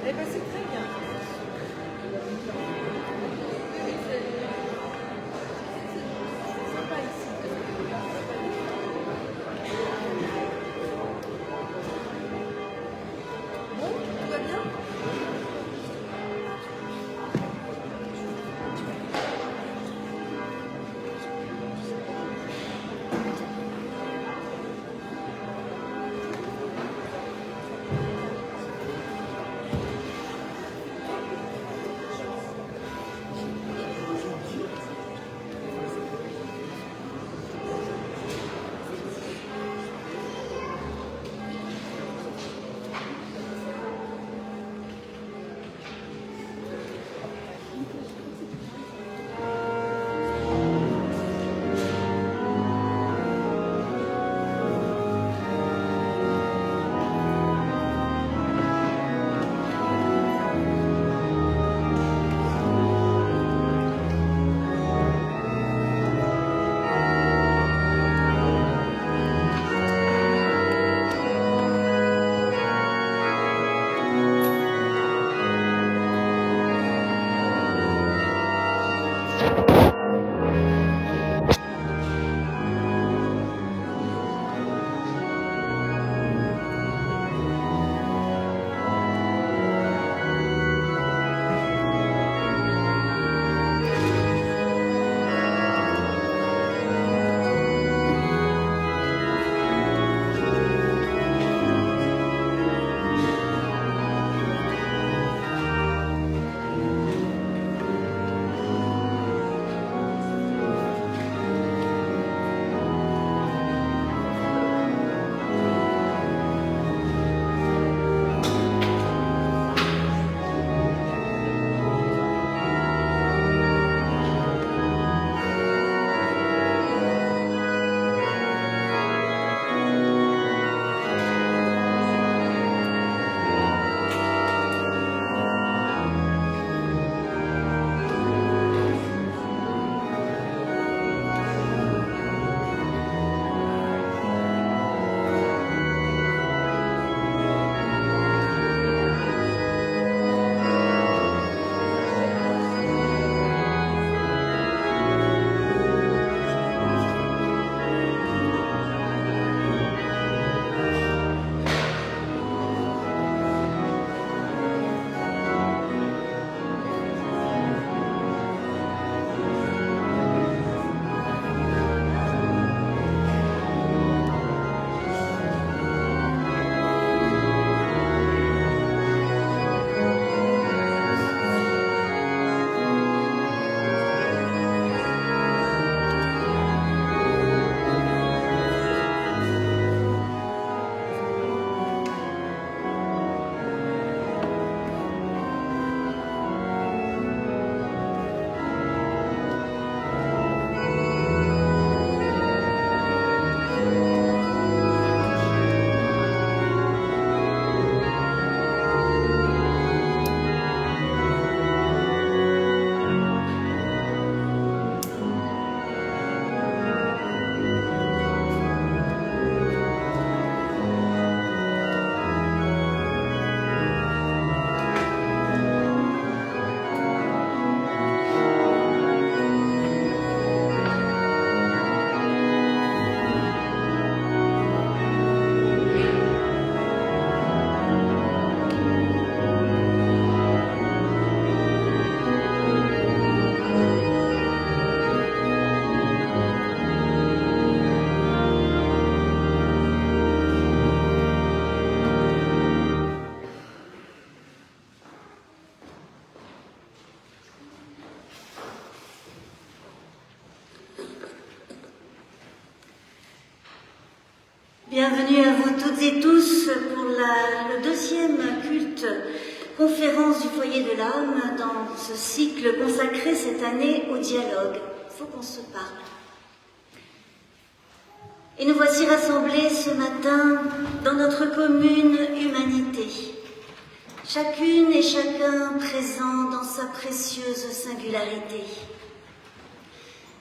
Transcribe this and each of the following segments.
Eh bien, c'est très bien. C'est sympa ici. Bon, tout va bien? Bienvenue à vous toutes et tous pour le deuxième culte conférence du foyer de l'âme dans ce cycle consacré cette année au dialogue. Il faut qu'on se parle. Et nous voici rassemblés ce matin dans notre commune humanité. Chacune et chacun présent dans sa précieuse singularité.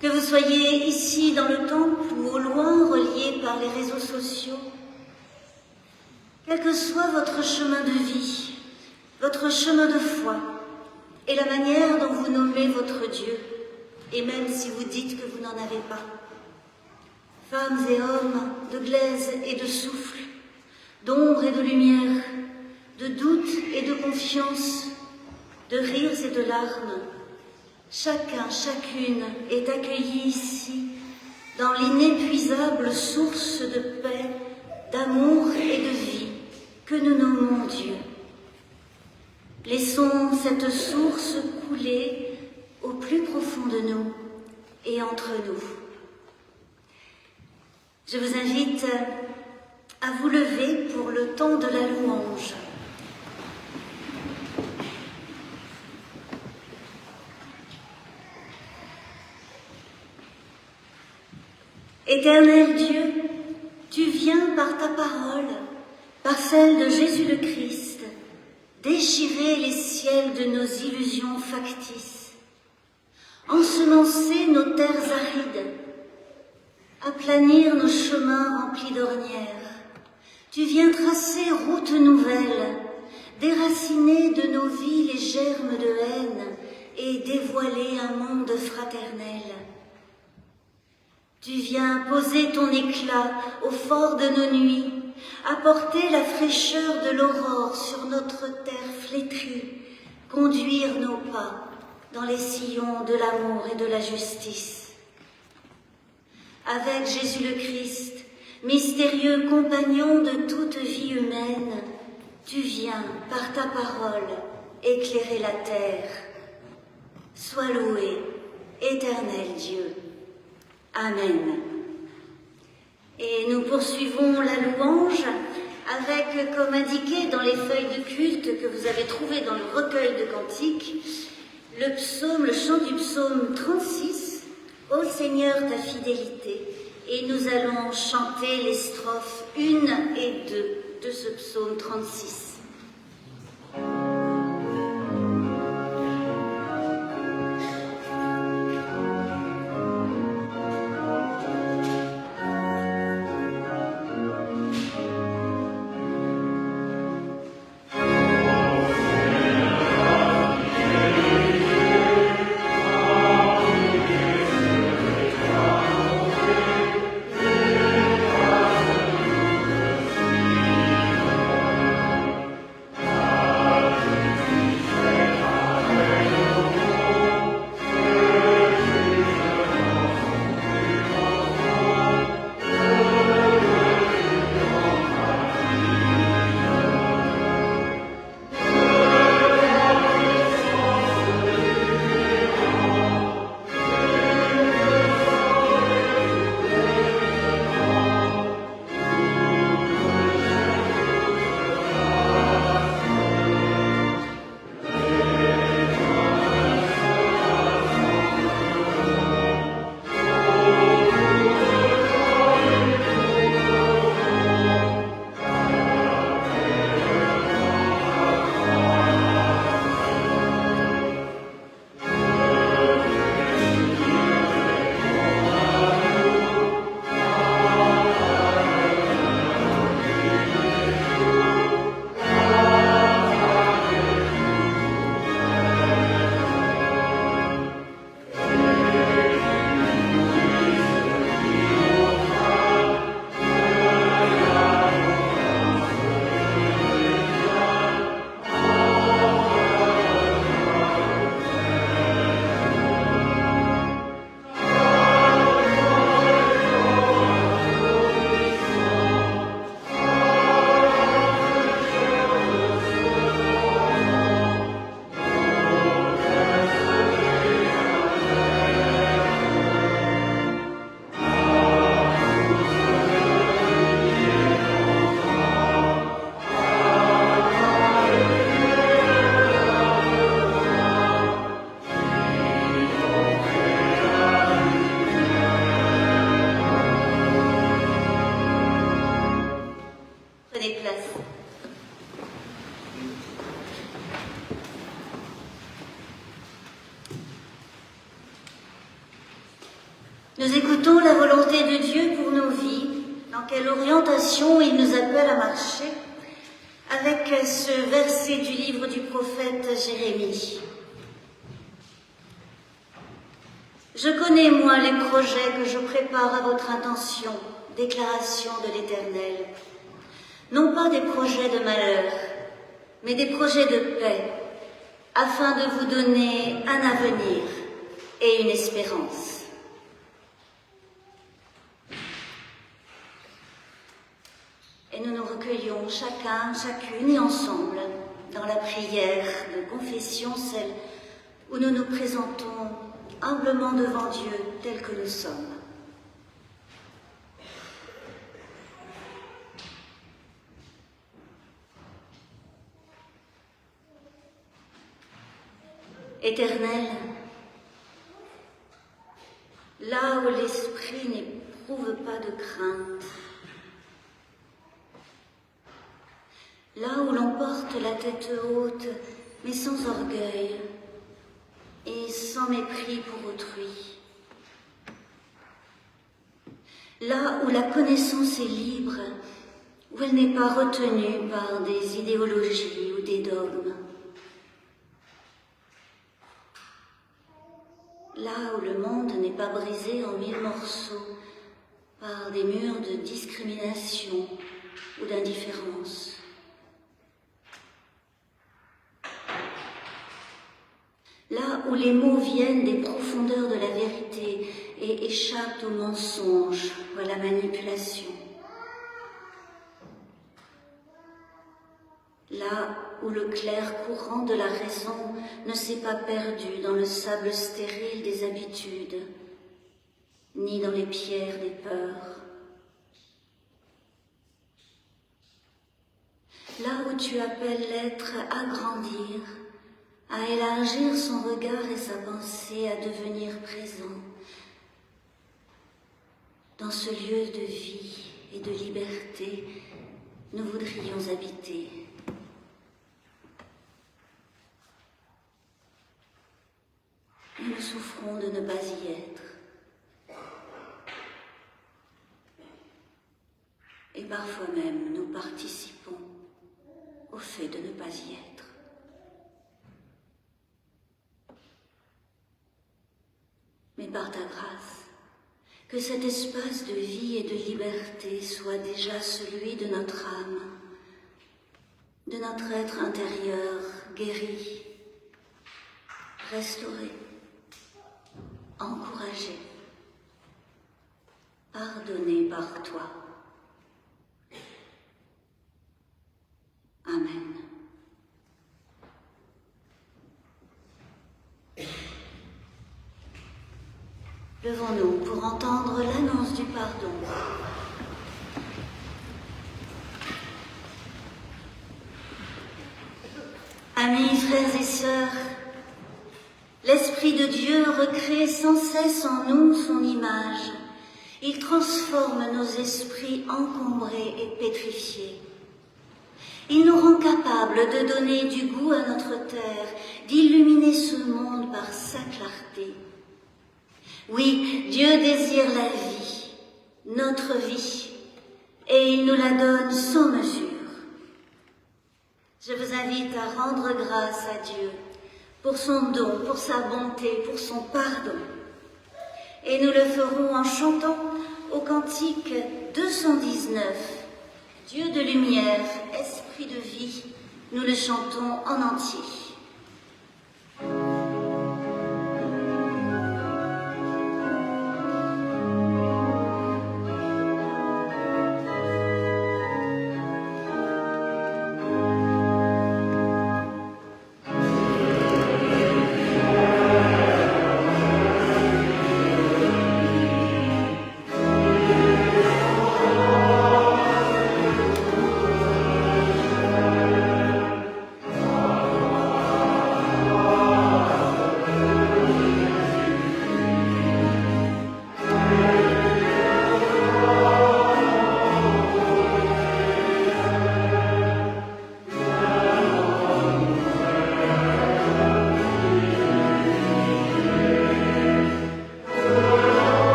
Que vous soyez ici dans le temple ou au loin reliés par les réseaux sociaux, quel que soit votre chemin de vie, votre chemin de foi et la manière dont vous nommez votre Dieu, et même si vous dites que vous n'en avez pas. Femmes et hommes de glaise et de souffle, d'ombre et de lumière, de doute et de confiance, de rires et de larmes, chacun, chacune est accueilli ici dans l'inépuisable source de paix, d'amour et de vie que nous nommons Dieu. Laissons cette source couler au plus profond de nous et entre nous. Je vous invite à vous lever pour le temps de la louange. Éternel Dieu, tu viens par ta parole, par celle de Jésus le Christ, déchirer les ciels de nos illusions factices, ensemencer nos terres arides, aplanir nos chemins remplis d'ornières. Tu viens tracer route nouvelle, déraciner de nos vies les germes de haine et dévoiler un monde fraternel. Tu viens poser ton éclat au fort de nos nuits, apporter la fraîcheur de l'aurore sur notre terre flétrie, conduire nos pas dans les sillons de l'amour et de la justice. Avec Jésus le Christ, mystérieux compagnon de toute vie humaine, tu viens, par ta parole, éclairer la terre. Sois loué, éternel Dieu. Amen. Et nous poursuivons la louange avec, comme indiqué dans les feuilles de culte que vous avez trouvées dans le recueil de cantiques, le chant du psaume 36, « Ô Seigneur, ta fidélité ». Et nous allons chanter les strophes 1 et 2 de ce psaume 36. Nous écoutons la volonté de Dieu pour nos vies, dans quelle orientation il nous appelle à marcher, avec ce verset du livre du prophète Jérémie. Je connais, moi, les projets que je prépare à votre intention, déclaration de l'Éternel. Non pas des projets de malheur, mais des projets de paix, afin de vous donner un avenir et une espérance. Et nous nous recueillons chacun, chacune et ensemble dans la prière de confession, celle où nous nous présentons humblement devant Dieu tel que nous sommes. Éternel, là où l'esprit n'éprouve pas de crainte, là où l'on porte la tête haute, mais sans orgueil et sans mépris pour autrui, là où la connaissance est libre, où elle n'est pas retenue par des idéologies ou des dogmes, là où le monde n'est pas brisé en 1000 morceaux par des murs de discrimination ou d'indifférence. Là où les mots viennent des profondeurs de la vérité et échappent au mensonge ou à la manipulation. Là où le clair courant de la raison ne s'est pas perdu dans le sable stérile des habitudes, ni dans les pierres des peurs. Là où tu appelles l'être à grandir, à élargir son regard et sa pensée, à devenir présent. Dans ce lieu de vie et de liberté, nous voudrions habiter. Et nous souffrons de ne pas y être. Et parfois même, nous participons au fait de ne pas y être. Mais par ta grâce, que cet espace de vie et de liberté soit déjà celui de notre âme, de notre être intérieur guéri, restauré, encouragé, pardonné par toi. Amen. Levons-nous pour entendre l'annonce du pardon. Amis, frères et sœurs, l'Esprit de Dieu recrée sans cesse en nous son image. Il transforme nos esprits encombrés et pétrifiés. Il nous rend capables de donner du goût à notre terre, d'illuminer ce monde par sa clarté. Oui, Dieu désire la vie, notre vie, et il nous la donne sans mesure. Je vous invite à rendre grâce à Dieu pour son don, pour sa bonté, pour son pardon. Et nous le ferons en chantant au cantique 219. Dieu de lumière, esprit de vie, nous le chantons en entier.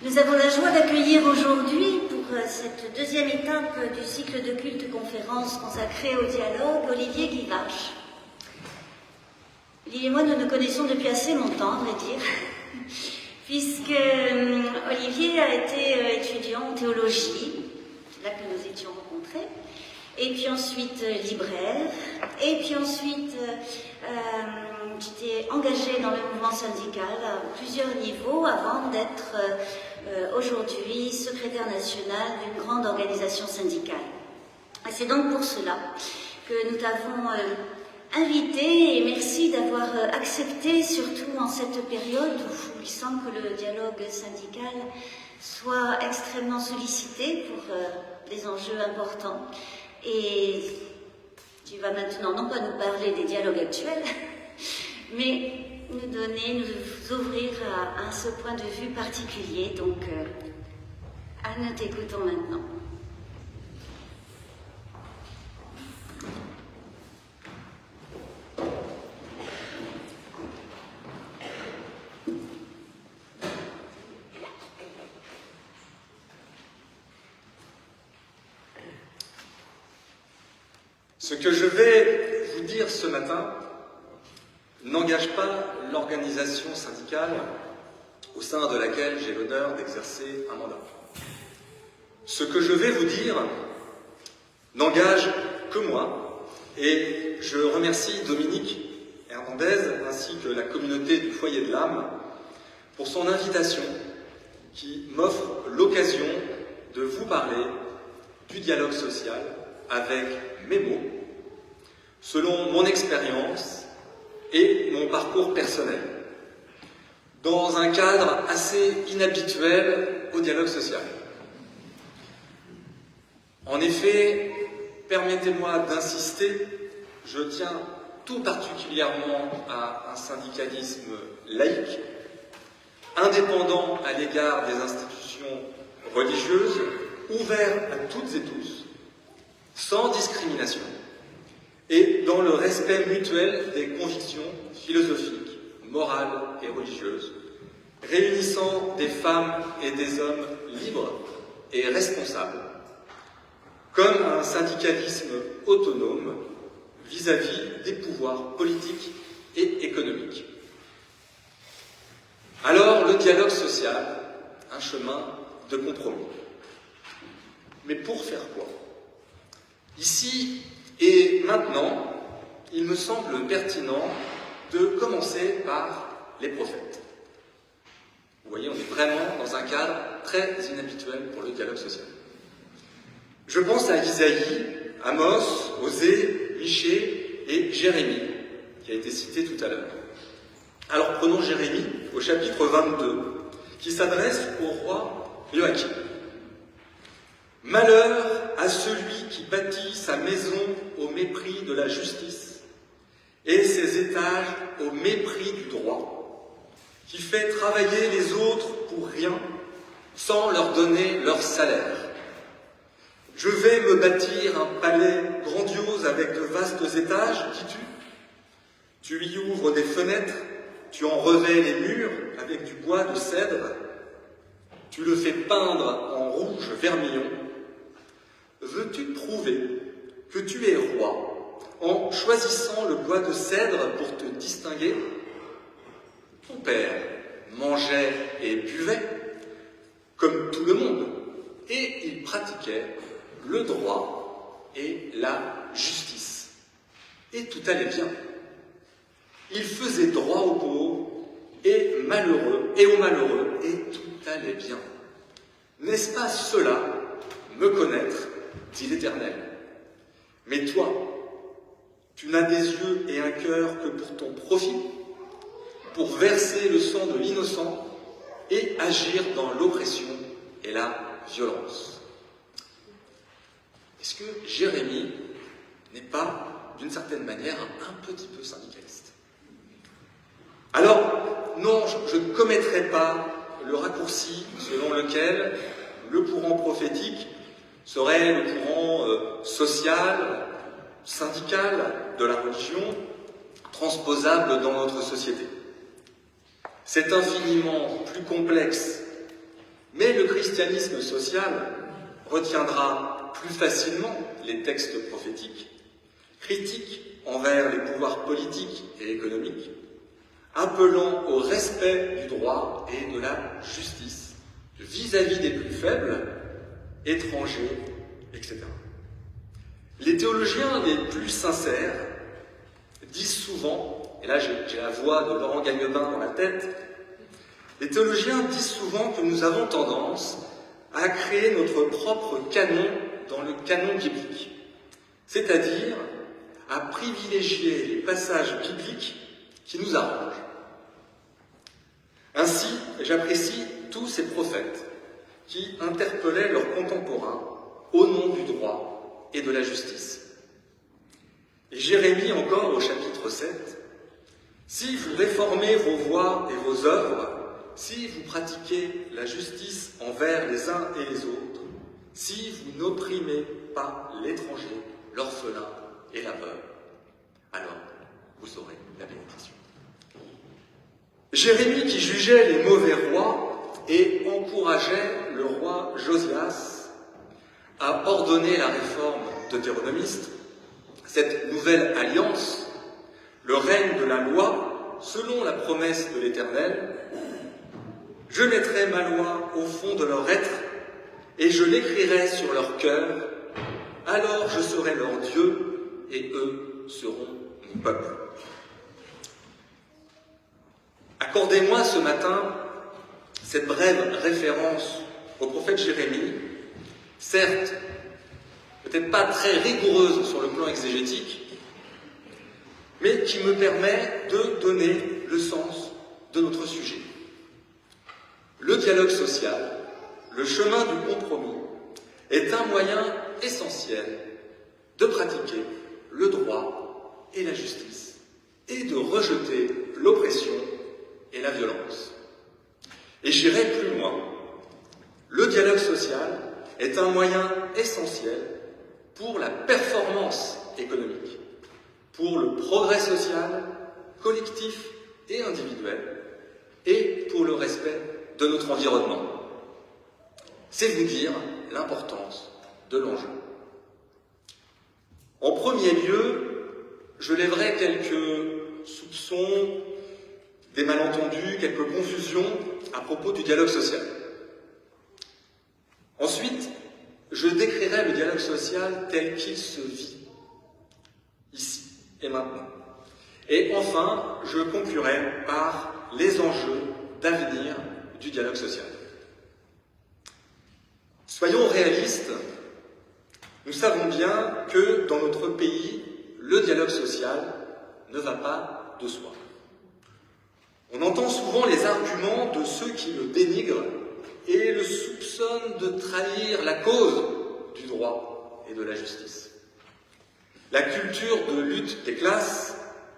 Nous avons la joie d'accueillir aujourd'hui, pour cette deuxième étape du cycle de culte-conférence consacré au dialogue, Olivier Guivache. Olivier et moi, nous nous connaissons depuis assez longtemps, à vrai dire, puisque Olivier a été étudiant en théologie, c'est là que nous étions rencontrés, et puis ensuite libraire, et puis ensuite j'étais engagée dans le mouvement syndical à plusieurs niveaux avant d'être aujourd'hui secrétaire nationale d'une grande organisation syndicale. Et c'est donc pour cela que nous t'avons invité, et merci d'avoir accepté, surtout en cette période où il semble que le dialogue syndical soit extrêmement sollicité pour des enjeux importants. Et tu vas maintenant non pas nous parler des dialogues actuels, mais nous ouvrir à ce point de vue particulier. Donc, Anne, t'écoutons maintenant. Ce que je vais vous dire ce matin n'engage pas l'organisation syndicale au sein de laquelle j'ai l'honneur d'exercer un mandat. Ce que je vais vous dire n'engage que moi, et je remercie Dominique Hernandez ainsi que la communauté du Foyer de l'Âme pour son invitation qui m'offre l'occasion de vous parler du dialogue social avec mes mots, selon mon expérience et mon parcours personnel, dans un cadre assez inhabituel au dialogue social. En effet, permettez-moi d'insister, je tiens tout particulièrement à un syndicalisme laïque, indépendant à l'égard des institutions religieuses, ouvert à toutes et tous, sans discrimination, et dans le respect mutuel des convictions philosophiques, morales et religieuses, réunissant des femmes et des hommes libres et responsables, comme un syndicalisme autonome vis-à-vis des pouvoirs politiques et économiques. Alors, le dialogue social, un chemin de compromis. Mais pour faire quoi? Ici et maintenant, il me semble pertinent de commencer par les prophètes. Vous voyez, on est vraiment dans un cadre très inhabituel pour le dialogue social. Je pense à Isaïe, Amos, Osée, Michée et Jérémie, qui a été cité tout à l'heure. Alors prenons Jérémie au chapitre 22, qui s'adresse au roi Joachim. « Malheur à celui qui bâtit sa maison au mépris de la justice et ses étages au mépris du droit, qui fait travailler les autres pour rien sans leur donner leur salaire. Je vais me bâtir un palais grandiose avec de vastes étages, dis-tu. Tu y ouvres des fenêtres, tu en revêts les murs avec du bois de cèdre, tu le fais peindre en rouge vermillon. Veux-tu prouver que tu es roi en choisissant le bois de cèdre pour te distinguer? Ton père mangeait et buvait comme tout le monde, et il pratiquait le droit et la justice. Et tout allait bien. Il faisait droit aux pauvres et aux malheureux, et tout allait bien. N'est-ce pas cela, me connaître, dit l'Éternel? Mais toi, tu n'as des yeux et un cœur que pour ton profit, pour verser le sang de l'innocent et agir dans l'oppression et la violence. Est-ce que Jérémie n'est pas, d'une certaine manière, un petit peu syndicaliste? Alors, non, je ne commettrai pas le raccourci selon lequel le courant prophétique serait le courant social, syndical de la religion, transposable dans notre société. C'est infiniment plus complexe, christianisme social retiendra plus facilement les textes prophétiques, critiques envers les pouvoirs politiques et économiques, appelant au respect du droit et de la justice vis-à-vis des plus faibles, étrangers, etc. Les théologiens les plus sincères disent souvent, et là j'ai la voix de Laurent Gagnebin dans la tête, les théologiens disent souvent que nous avons tendance à créer notre propre canon dans le canon biblique, c'est-à-dire à privilégier les passages bibliques qui nous arrangent. Ainsi, j'apprécie tous ces prophètes qui interpellaient leurs contemporains au nom du droit et de la justice. Et Jérémie encore au chapitre 7, « Si vous réformez vos voies et vos œuvres, si vous pratiquez la justice envers les uns et les autres, si vous n'opprimez pas l'étranger, l'orphelin et la veuve, alors vous aurez la bénédiction. » Jérémie qui jugeait les mauvais rois et encourageait le roi Josias à ordonner la réforme deutéronomiste, cette nouvelle alliance, le règne de la loi, selon la promesse de l'Éternel, « Je mettrai ma loi au fond de leur être, et je l'écrirai sur leur cœur, alors je serai leur Dieu, et eux seront mon peuple. » Accordez-moi ce matin cette brève référence au prophète Jérémie, certes, peut-être pas très rigoureuse sur le plan exégétique, mais qui me permet de donner le sens de notre sujet. Le dialogue social, le chemin du compromis, est un moyen essentiel de pratiquer le droit et la justice, et de rejeter l'oppression et la violence. Et j'irai plus loin. Le dialogue social est un moyen essentiel pour la performance économique, pour le progrès social, collectif et individuel, et pour le respect de notre environnement. C'est vous dire l'importance de l'enjeu. En premier lieu, je lèverai quelques soupçons, des malentendus, quelques confusions à propos du dialogue social. Ensuite, je décrirai le dialogue social tel qu'il se vit, ici et maintenant. Et enfin, je conclurai par les enjeux d'avenir du dialogue social. Soyons réalistes, nous savons bien que dans notre pays, le dialogue social ne va pas de soi. On entend souvent les arguments de ceux qui le dénigrent et le soupçonnent de trahir la cause du droit et de la justice. La culture de lutte des classes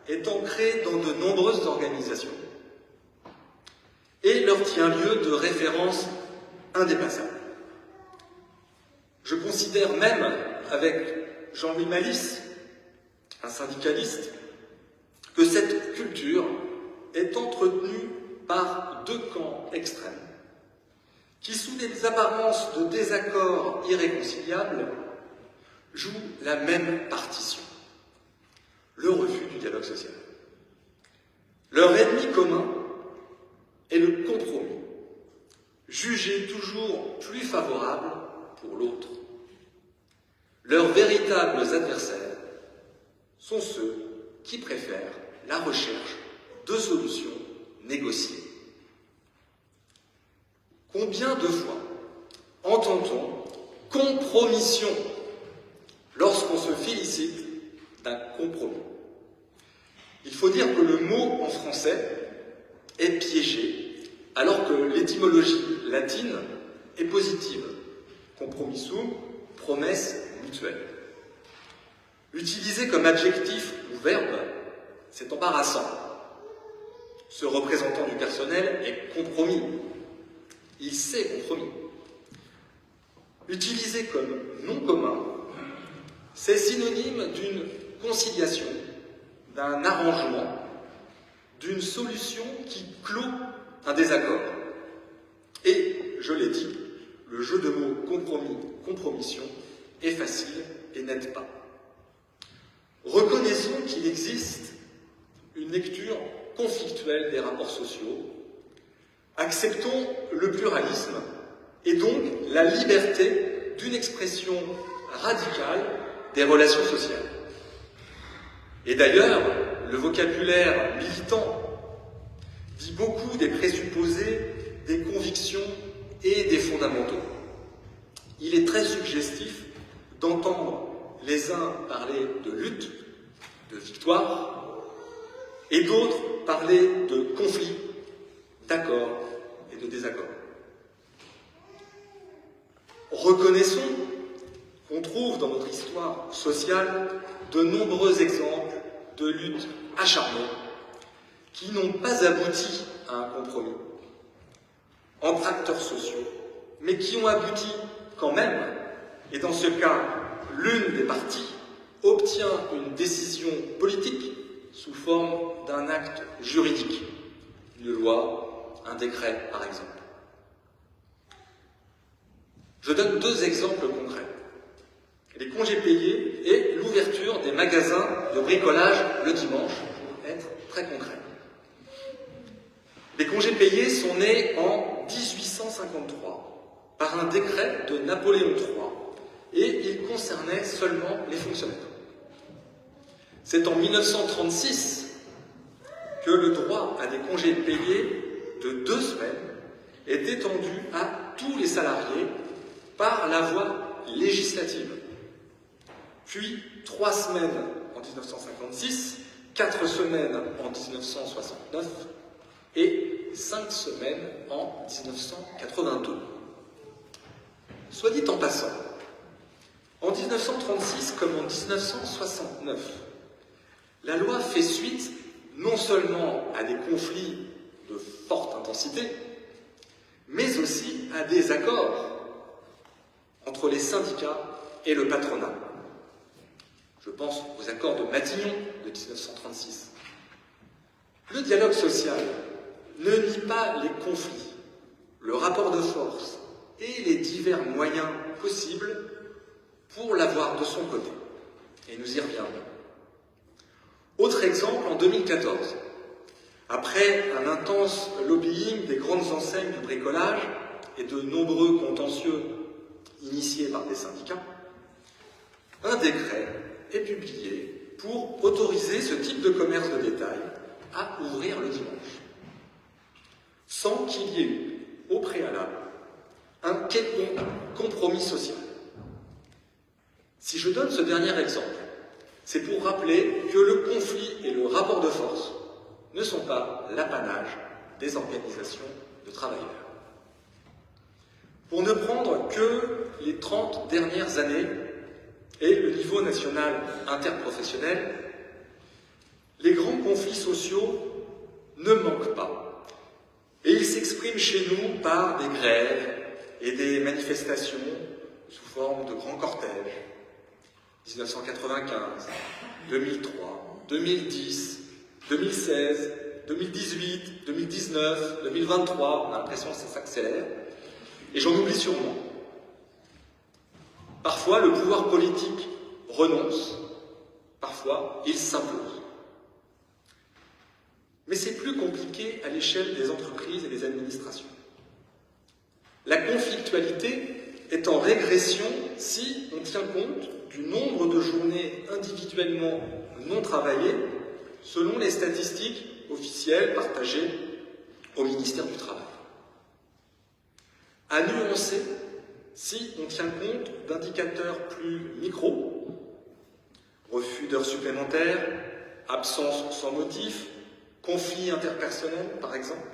est ancrée dans de nombreuses organisations et leur tient lieu de référence indépassable. Je considère même, avec Jean-Louis Malice, un syndicaliste, que cette culture est entretenue par deux camps extrêmes, qui, sous des apparences de désaccords irréconciliables, jouent la même partition, le refus du dialogue social. Leur ennemi commun est le compromis, jugé toujours plus favorable pour l'autre. Leurs véritables adversaires sont ceux qui préfèrent la recherche de solutions négociées. Combien de fois entend-on compromission lorsqu'on se félicite d'un compromis? Il faut dire que le mot en français est piégé, alors que l'étymologie latine est positive. Compromissum, promesse mutuelle. Utilisé comme adjectif ou verbe, c'est embarrassant. Ce représentant du personnel est compromis. Il s'est compromis. Utilisé comme nom commun, c'est synonyme d'une conciliation, d'un arrangement, d'une solution qui clôt un désaccord. Et, je l'ai dit, le jeu de mots compromission est facile et n'aide pas. Reconnaissons qu'il existe une lecture conflictuelle des rapports sociaux. Acceptons le pluralisme et donc la liberté d'une expression radicale des relations sociales. Et d'ailleurs, le vocabulaire militant dit beaucoup des présupposés, des convictions et des fondamentaux. Il est très suggestif d'entendre les uns parler de lutte, de victoire, et d'autres parler de conflit, d'accord et de désaccord. Reconnaissons qu'on trouve dans notre histoire sociale de nombreux exemples de luttes acharnées qui n'ont pas abouti à un compromis entre acteurs sociaux, mais qui ont abouti quand même, et dans ce cas, l'une des parties obtient une décision politique sous forme d'un acte juridique, une loi, un décret par exemple. Je donne deux exemples concrets. Les congés payés et l'ouverture des magasins de bricolage le dimanche, pour être très concret. Les congés payés sont nés en 1853 par un décret de Napoléon III et ils concernaient seulement les fonctionnaires. C'est en 1936 que le droit à des congés payés de 2 semaines est étendu à tous les salariés par la voie législative. Puis 3 semaines en 1956, 4 semaines en 1969 et 5 semaines en 1982. Soit dit en passant, en 1936 comme en 1969, la loi fait suite non seulement à des conflits de forte intensité, mais aussi à des accords entre les syndicats et le patronat. Je pense aux accords de Matignon de 1936. Le dialogue social ne nie pas les conflits, le rapport de force et les divers moyens possibles pour l'avoir de son côté. Et nous y reviendrons. Autre exemple, en 2014, après un intense lobbying des grandes enseignes du bricolage et de nombreux contentieux initiés par des syndicats, un décret est publié pour autoriser ce type de commerce de détail à ouvrir le dimanche, sans qu'il y ait eu, au préalable, un quelconque compromis social. Si je donne ce dernier exemple, c'est pour rappeler que le conflit et le rapport de force ne sont pas l'apanage des organisations de travailleurs. Pour ne prendre que les 30 dernières années et le niveau national interprofessionnel, les grands conflits sociaux ne manquent pas. Et ils s'expriment chez nous par des grèves et des manifestations sous forme de grands cortèges. 1995, 2003, 2010, 2016, 2018, 2019, 2023, on a l'impression que ça s'accélère, et j'en oublie sûrement. Parfois, le pouvoir politique renonce, parfois, il s'impose. Mais c'est plus compliqué à l'échelle des entreprises et des administrations. La conflictualité est en régression si on tient compte du nombre de journées individuellement non travaillées selon les statistiques officielles partagées au ministère du Travail. À nuancer si on tient compte d'indicateurs plus micro, refus d'heures supplémentaires, absence sans motif, conflits interpersonnels par exemple.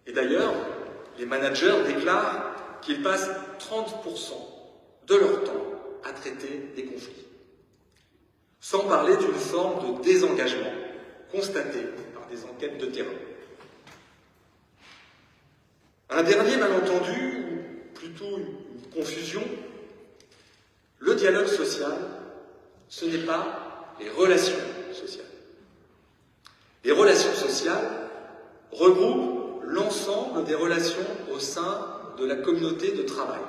Et d'ailleurs, les managers déclarent qu'ils passent 30% de leur temps à traiter des conflits. Sans parler d'une forme de désengagement constatée par des enquêtes de terrain. Un dernier malentendu, ou plutôt une confusion, le dialogue social, ce n'est pas les relations sociales. Les relations sociales regroupent l'ensemble des relations au sein de la communauté de travail.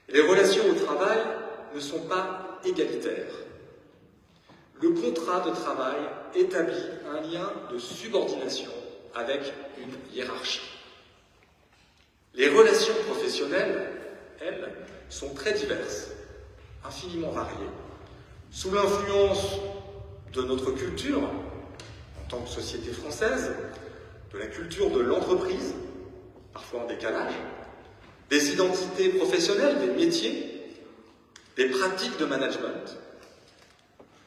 Les relations au travail ne sont pas égalitaires. Le contrat de travail établit un lien de subordination avec une hiérarchie. Les relations professionnelles, elles, sont très diverses, infiniment variées, sous l'influence de notre culture, en tant que société française, de la culture de l'entreprise, parfois en décalage, des identités professionnelles, des métiers, des pratiques de management,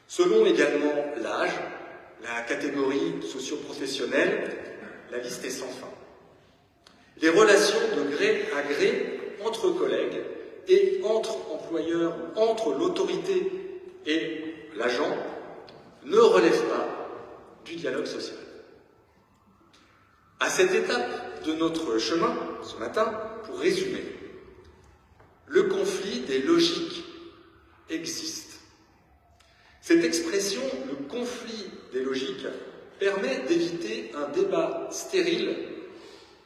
selon également l'âge, la catégorie socio-professionnelle, la liste est sans fin. Les relations de gré à gré entre collègues et entre employeurs, entre l'autorité et l'agent, ne relèvent pas du dialogue social. À cette étape de notre chemin, ce matin, pour résumer, le conflit des logiques existe. Cette expression, le conflit des logiques, permet d'éviter un débat stérile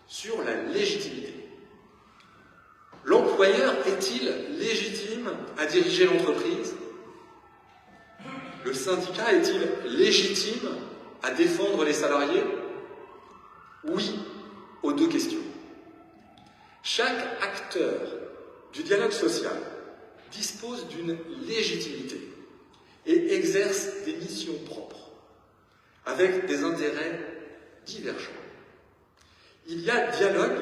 sur la légitimité. L'employeur est-il légitime à diriger l'entreprise? Le syndicat est-il légitime à défendre les salariés? Oui aux deux questions. Chaque acteur du dialogue social dispose d'une légitimité et exerce des missions propres, avec des intérêts divergents. Il y a dialogue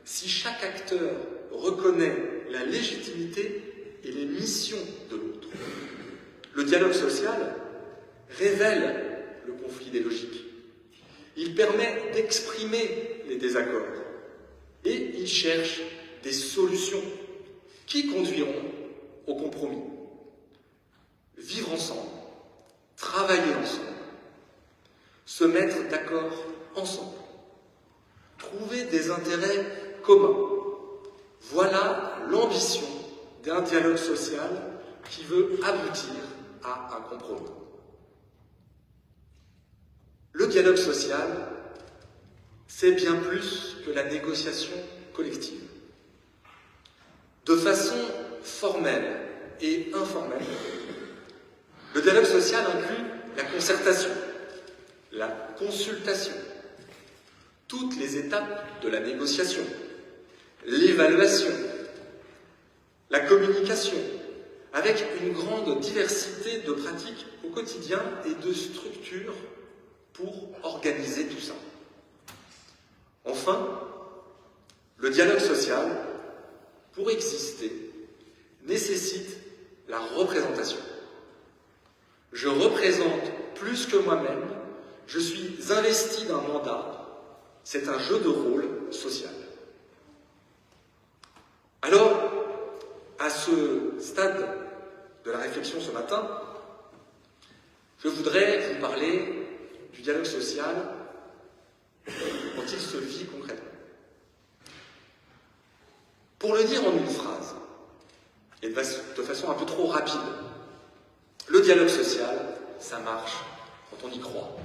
si chaque acteur reconnaît la légitimité et les missions de l'autre. Le dialogue social révèle le conflit des logiques. Il permet d'exprimer les désaccords et il cherche des solutions qui conduiront au compromis. Vivre ensemble, travailler ensemble, se mettre d'accord ensemble, trouver des intérêts communs. Voilà l'ambition d'un dialogue social qui veut aboutir à un compromis. Le dialogue social, c'est bien plus que la négociation collective. De façon formelle et informelle, le dialogue social inclut la concertation, la consultation, toutes les étapes de la négociation, l'évaluation, la communication, avec une grande diversité de pratiques au quotidien et de structures pour organiser tout ça. Enfin, le dialogue social, pour exister, nécessite la représentation. Je représente plus que moi-même, je suis investi d'un mandat, c'est un jeu de rôle social. Alors, à ce stade de la réflexion ce matin, je voudrais vous parler du dialogue social dont il se vit concrètement. Pour le dire en une phrase, et de façon un peu trop rapide, le dialogue social, ça marche quand on y croit.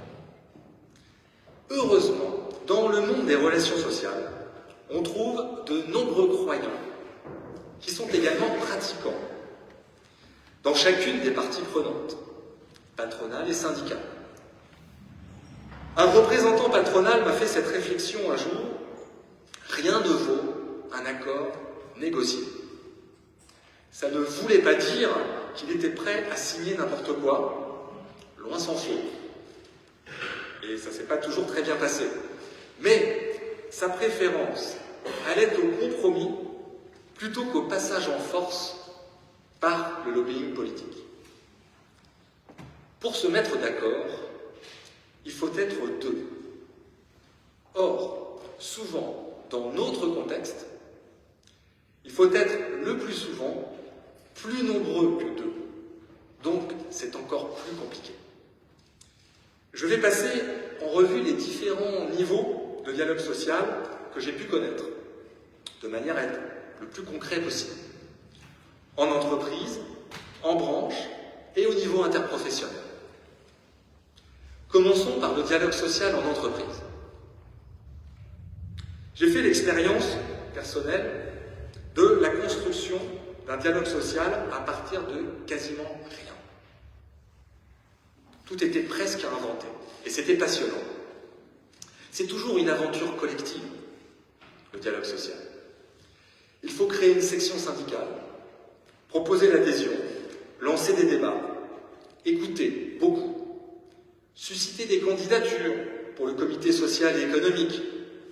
Heureusement, dans le monde des relations sociales, on trouve de nombreux croyants qui sont également pratiquants dans chacune des parties prenantes, patronales et syndicales. Un représentant patronal m'a fait cette réflexion un jour: rien ne vaut un accord négocié. Ça ne voulait pas dire qu'il était prêt à signer n'importe quoi, loin s'en faut. Et ça ne s'est pas toujours très bien passé. Mais sa préférence allait au compromis plutôt qu'au passage en force par le lobbying politique. Pour se mettre d'accord, il faut être deux. Or, souvent, dans notre contexte, il faut être le plus souvent plus nombreux que deux. Donc, c'est encore plus compliqué. Je vais passer en revue les différents niveaux de dialogue social que j'ai pu connaître, de manière à être le plus concret possible. En entreprise, en branche et au niveau interprofessionnel. Commençons par le dialogue social en entreprise. J'ai fait l'expérience personnelle de la construction d'un dialogue social à partir de quasiment rien. Tout était presque inventé, et c'était passionnant. C'est toujours une aventure collective, le dialogue social. Il faut créer une section syndicale, proposer l'adhésion, lancer des débats, écouter beaucoup, susciter des candidatures pour le comité social et économique,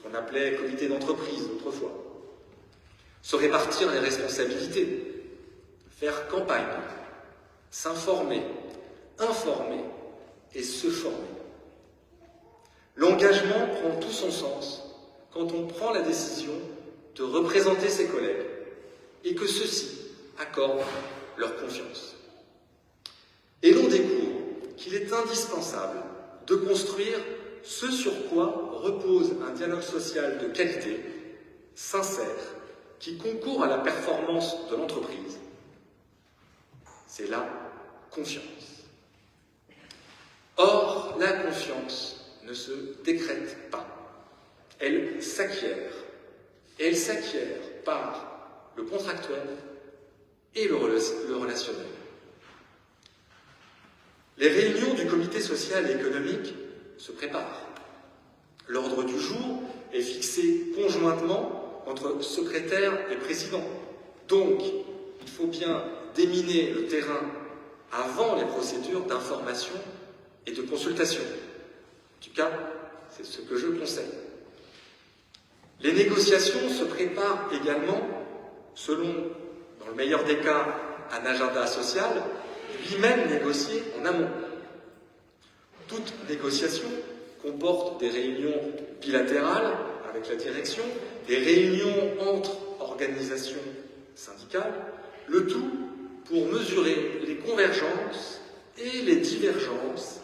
qu'on appelait comité d'entreprise autrefois, se répartir les responsabilités, faire campagne, s'informer, informer et se former. L'engagement prend tout son sens quand on prend la décision de représenter ses collègues et que ceux-ci accordent leur confiance. Et l'on découvre qu'il est indispensable de construire ce sur quoi repose un dialogue social de qualité, sincère, qui concourt à la performance de l'entreprise. C'est la confiance. Or, la confiance ne se décrète pas. Elle s'acquiert. Et elle s'acquiert par le contractuel et le relationnel. Les réunions du comité social et économique se préparent. L'ordre du jour est fixé conjointement entre secrétaire et président. Donc, il faut bien déminer le terrain avant les procédures d'information et de consultation. En tout cas, c'est ce que je conseille. Les négociations se préparent également selon, dans le meilleur des cas, un agenda social, lui-même négocié en amont. Toute négociation comporte des réunions bilatérales avec la direction, des réunions entre organisations syndicales, le tout pour mesurer les convergences et les divergences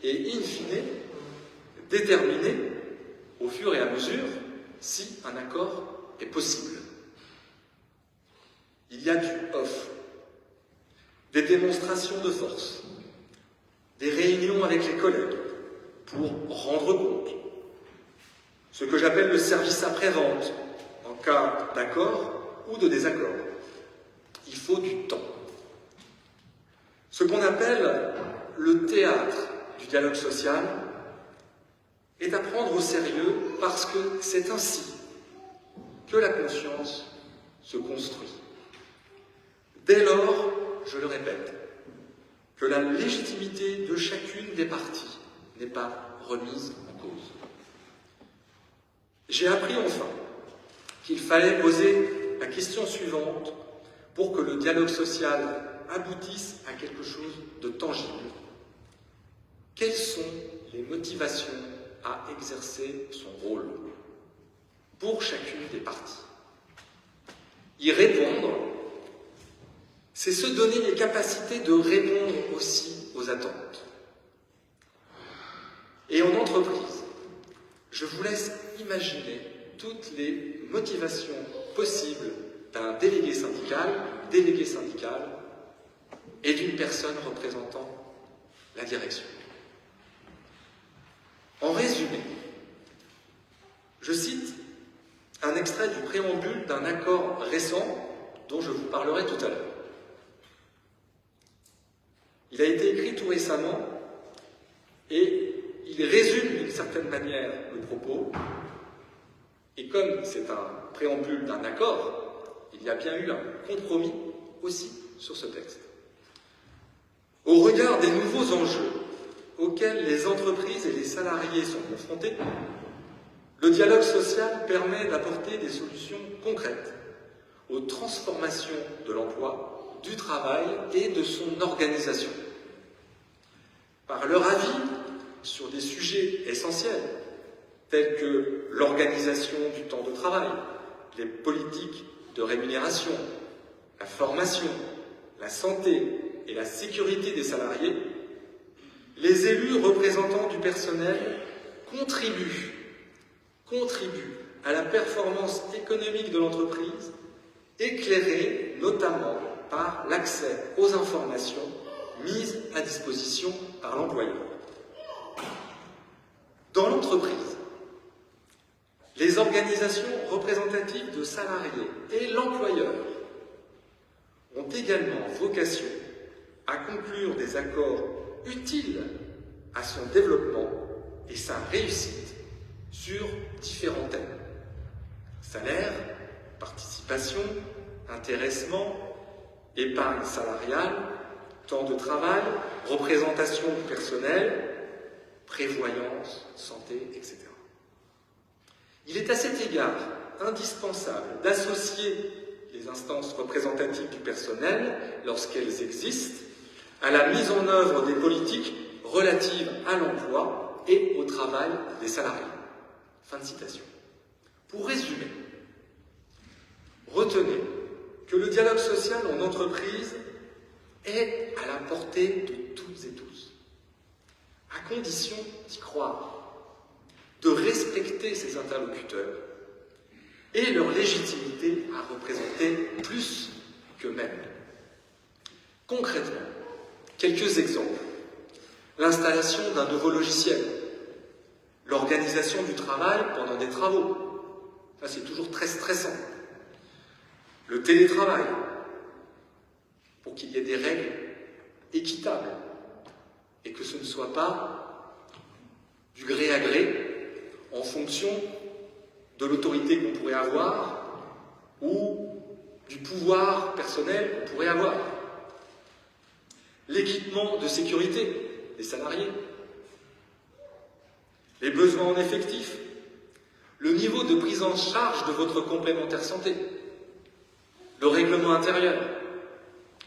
et, in fine, déterminer, au fur et à mesure, si un accord est possible. Il y a du off, des démonstrations de force, des réunions avec les collègues pour rendre compte, ce que j'appelle le service après-vente en cas d'accord ou de désaccord. Il faut du temps. Ce qu'on appelle le théâtre du dialogue social est à prendre au sérieux parce que c'est ainsi que la conscience se construit. Dès lors, je le répète, que la légitimité de chacune des parties n'est pas remise en cause. J'ai appris enfin qu'il fallait poser la question suivante pour que le dialogue social aboutisse à quelque chose de tangible. Quelles sont les motivations à exercer son rôle pour chacune des parties? Y répondre, c'est se donner les capacités de répondre aussi aux attentes. Et en entreprise, je vous laisse imaginer toutes les motivations possibles d'un délégué syndical et d'une personne représentant la direction. En résumé, je cite un extrait du préambule d'un accord récent dont je vous parlerai tout à l'heure. Il a été écrit tout récemment et il résume d'une certaine manière le propos. Et comme c'est un préambule d'un accord, il y a bien eu un compromis aussi sur ce texte. Au regard des nouveaux enjeux auxquels les entreprises et les salariés sont confrontés, le dialogue social permet d'apporter des solutions concrètes aux transformations de l'emploi, du travail et de son organisation. Par leur avis sur des sujets essentiels, tels que l'organisation du temps de travail, les politiques de rémunération, la formation, la santé et la sécurité des salariés, les élus représentants du personnel contribuent à la performance économique de l'entreprise, éclairée notamment par l'accès aux informations mises à disposition par l'employeur. Dans l'entreprise, les organisations représentatives de salariés et l'employeur ont également vocation à conclure des accords utiles à son développement et sa réussite sur différents thèmes. Salaire, participation, intéressement, épargne salariale, temps de travail, représentation du personnel, prévoyance, santé, etc. Il est à cet égard indispensable d'associer les instances représentatives du personnel, lorsqu'elles existent, à la mise en œuvre des politiques relatives à l'emploi et au travail des salariés. Fin de citation. Pour résumer, retenez que le dialogue social en entreprise est à la portée de toutes et tous, à condition d'y croire, de respecter ses interlocuteurs et leur légitimité à représenter plus qu'eux-mêmes. Concrètement, quelques exemples. L'installation d'un nouveau logiciel, l'organisation du travail pendant des travaux, ça c'est toujours très stressant. Le télétravail, pour qu'il y ait des règles équitables et que ce ne soit pas du gré à gré en fonction de l'autorité qu'on pourrait avoir ou du pouvoir personnel qu'on pourrait avoir. L'équipement de sécurité des salariés, les besoins en effectifs, le niveau de prise en charge de votre complémentaire santé, le règlement intérieur.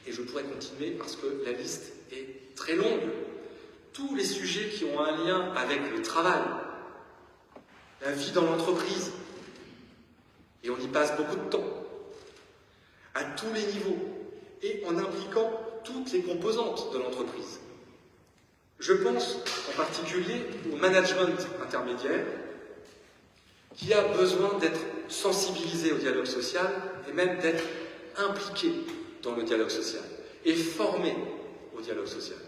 Et je pourrais continuer parce que la liste est très longue. Tous les sujets qui ont un lien avec le travail, la vie dans l'entreprise, et on y passe beaucoup de temps, à tous les niveaux, et en impliquant toutes les composantes de l'entreprise. Je pense en particulier au management intermédiaire, qui a besoin d'être sensibilisé au dialogue social et même d'être impliqué dans le dialogue social et formé au dialogue social,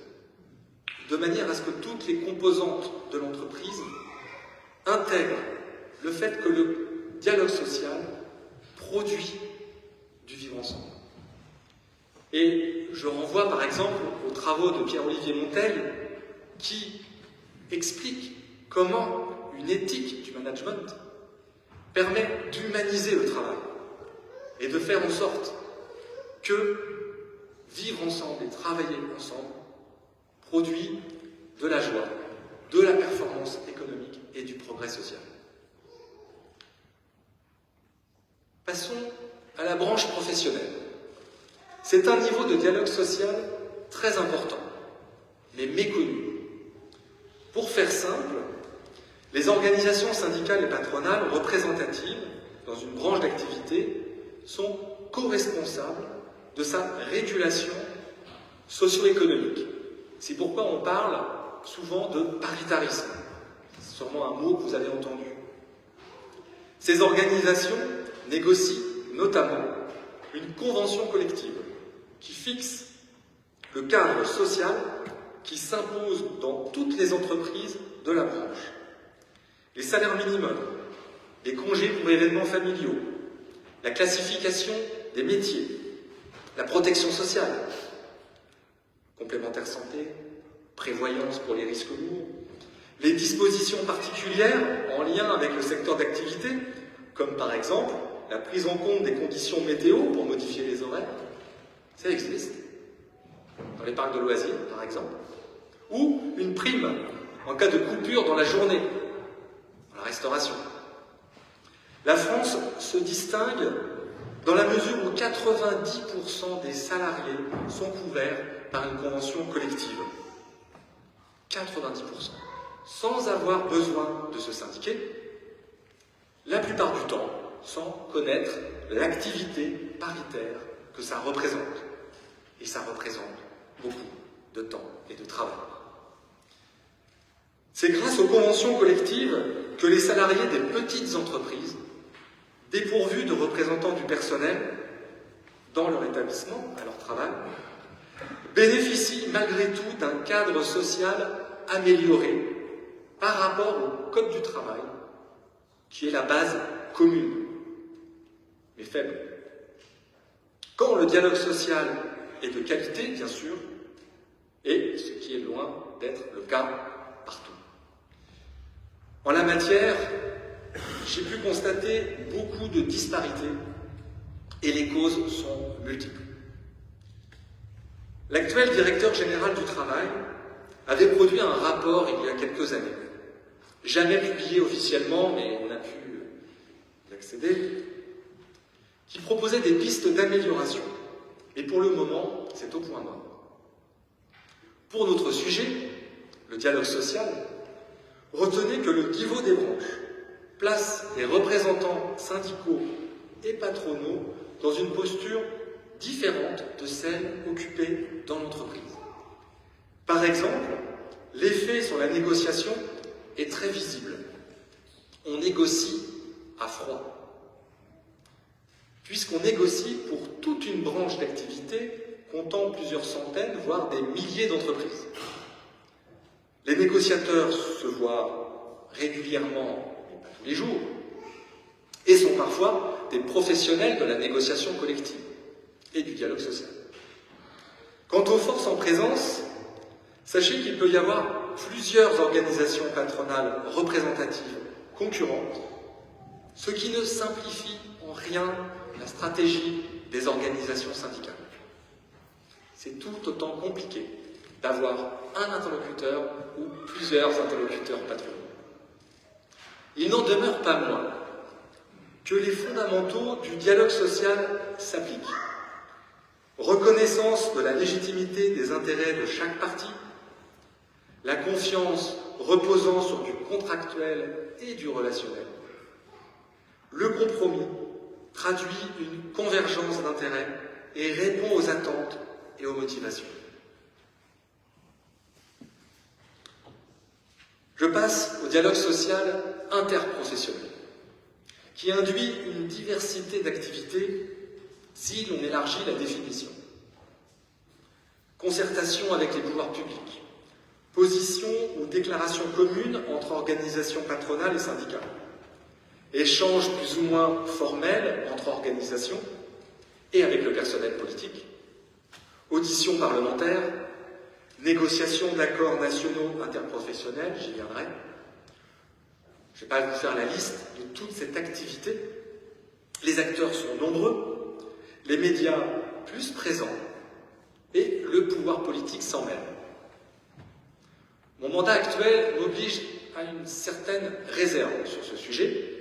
de manière à ce que toutes les composantes de l'entreprise intègrent le fait que le dialogue social produit du vivre ensemble. Et je renvoie par exemple aux travaux de Pierre-Olivier Montel qui explique comment une éthique du management permet d'humaniser le travail et de faire en sorte que vivre ensemble et travailler ensemble produit de la joie, de la performance économique et du progrès social. Passons à la branche professionnelle. C'est un niveau de dialogue social très important, mais méconnu. Pour faire simple, les organisations syndicales et patronales représentatives dans une branche d'activité sont co-responsables de sa régulation socio-économique. C'est pourquoi on parle souvent de paritarisme. C'est sûrement un mot que vous avez entendu. Ces organisations négocient notamment une convention collective qui fixe le cadre social qui s'impose dans toutes les entreprises de la branche. Les salaires minimums, les congés pour événements familiaux, la classification des métiers, la protection sociale, complémentaire santé, prévoyance pour les risques lourds, les dispositions particulières en lien avec le secteur d'activité, comme par exemple la prise en compte des conditions météo pour modifier les horaires, ça existe, dans les parcs de loisirs par exemple, ou une prime en cas de coupure dans la journée, dans la restauration. La France se distingue dans la mesure où 90% des salariés sont couverts par une convention collective. 90%. Sans avoir besoin de se syndiquer, la plupart du temps, sans connaître l'activité paritaire que ça représente. Et ça représente beaucoup de temps et de travail. C'est grâce aux conventions collectives que les salariés des petites entreprises, dépourvus de représentants du personnel dans leur établissement, à leur travail, bénéficient malgré tout d'un cadre social amélioré par rapport au Code du travail qui est la base commune, mais faible. Quand le dialogue social est de qualité, bien sûr, et ce qui est loin d'être le cas partout. En la matière, j'ai pu constater beaucoup de disparités et les causes sont multiples. L'actuel directeur général du travail avait produit un rapport il y a quelques années, jamais publié officiellement, mais on a pu y accéder, qui proposait des pistes d'amélioration. Et pour le moment, c'est au point mort. Pour notre sujet, le dialogue social, retenez que le niveau des branches place les représentants syndicaux et patronaux dans une posture différente de celle occupée dans l'entreprise. Par exemple, l'effet sur la négociation est très visible. On négocie à froid. Puisqu'on négocie pour toute une branche d'activité comptant plusieurs centaines, voire des milliers d'entreprises. Les négociateurs se voient régulièrement, mais pas tous les jours, et sont parfois des professionnels de la négociation collective et du dialogue social. Quant aux forces en présence, sachez qu'il peut y avoir plusieurs organisations patronales représentatives concurrentes, ce qui ne simplifie en rien la stratégie des organisations syndicales. C'est tout autant compliqué d'avoir un interlocuteur ou plusieurs interlocuteurs patronaux. Il n'en demeure pas moins que les fondamentaux du dialogue social s'appliquent. Reconnaissance de la légitimité des intérêts de chaque partie, la confiance reposant sur du contractuel et du relationnel. Le compromis traduit une convergence d'intérêts et répond aux attentes et aux motivations. Je passe au dialogue social interprofessionnel, qui induit une diversité d'activités si l'on élargit la définition. Concertation avec les pouvoirs publics, position ou déclaration commune entre organisations patronales et syndicales, échanges plus ou moins formels entre organisations et avec le personnel politique, auditions parlementaires, négociation d'accords nationaux interprofessionnels, j'y viendrai. Je ne vais pas vous faire la liste de toute cette activité. Les acteurs sont nombreux, les médias plus présents, et le pouvoir politique s'en mêle. Mon mandat actuel m'oblige à une certaine réserve sur ce sujet.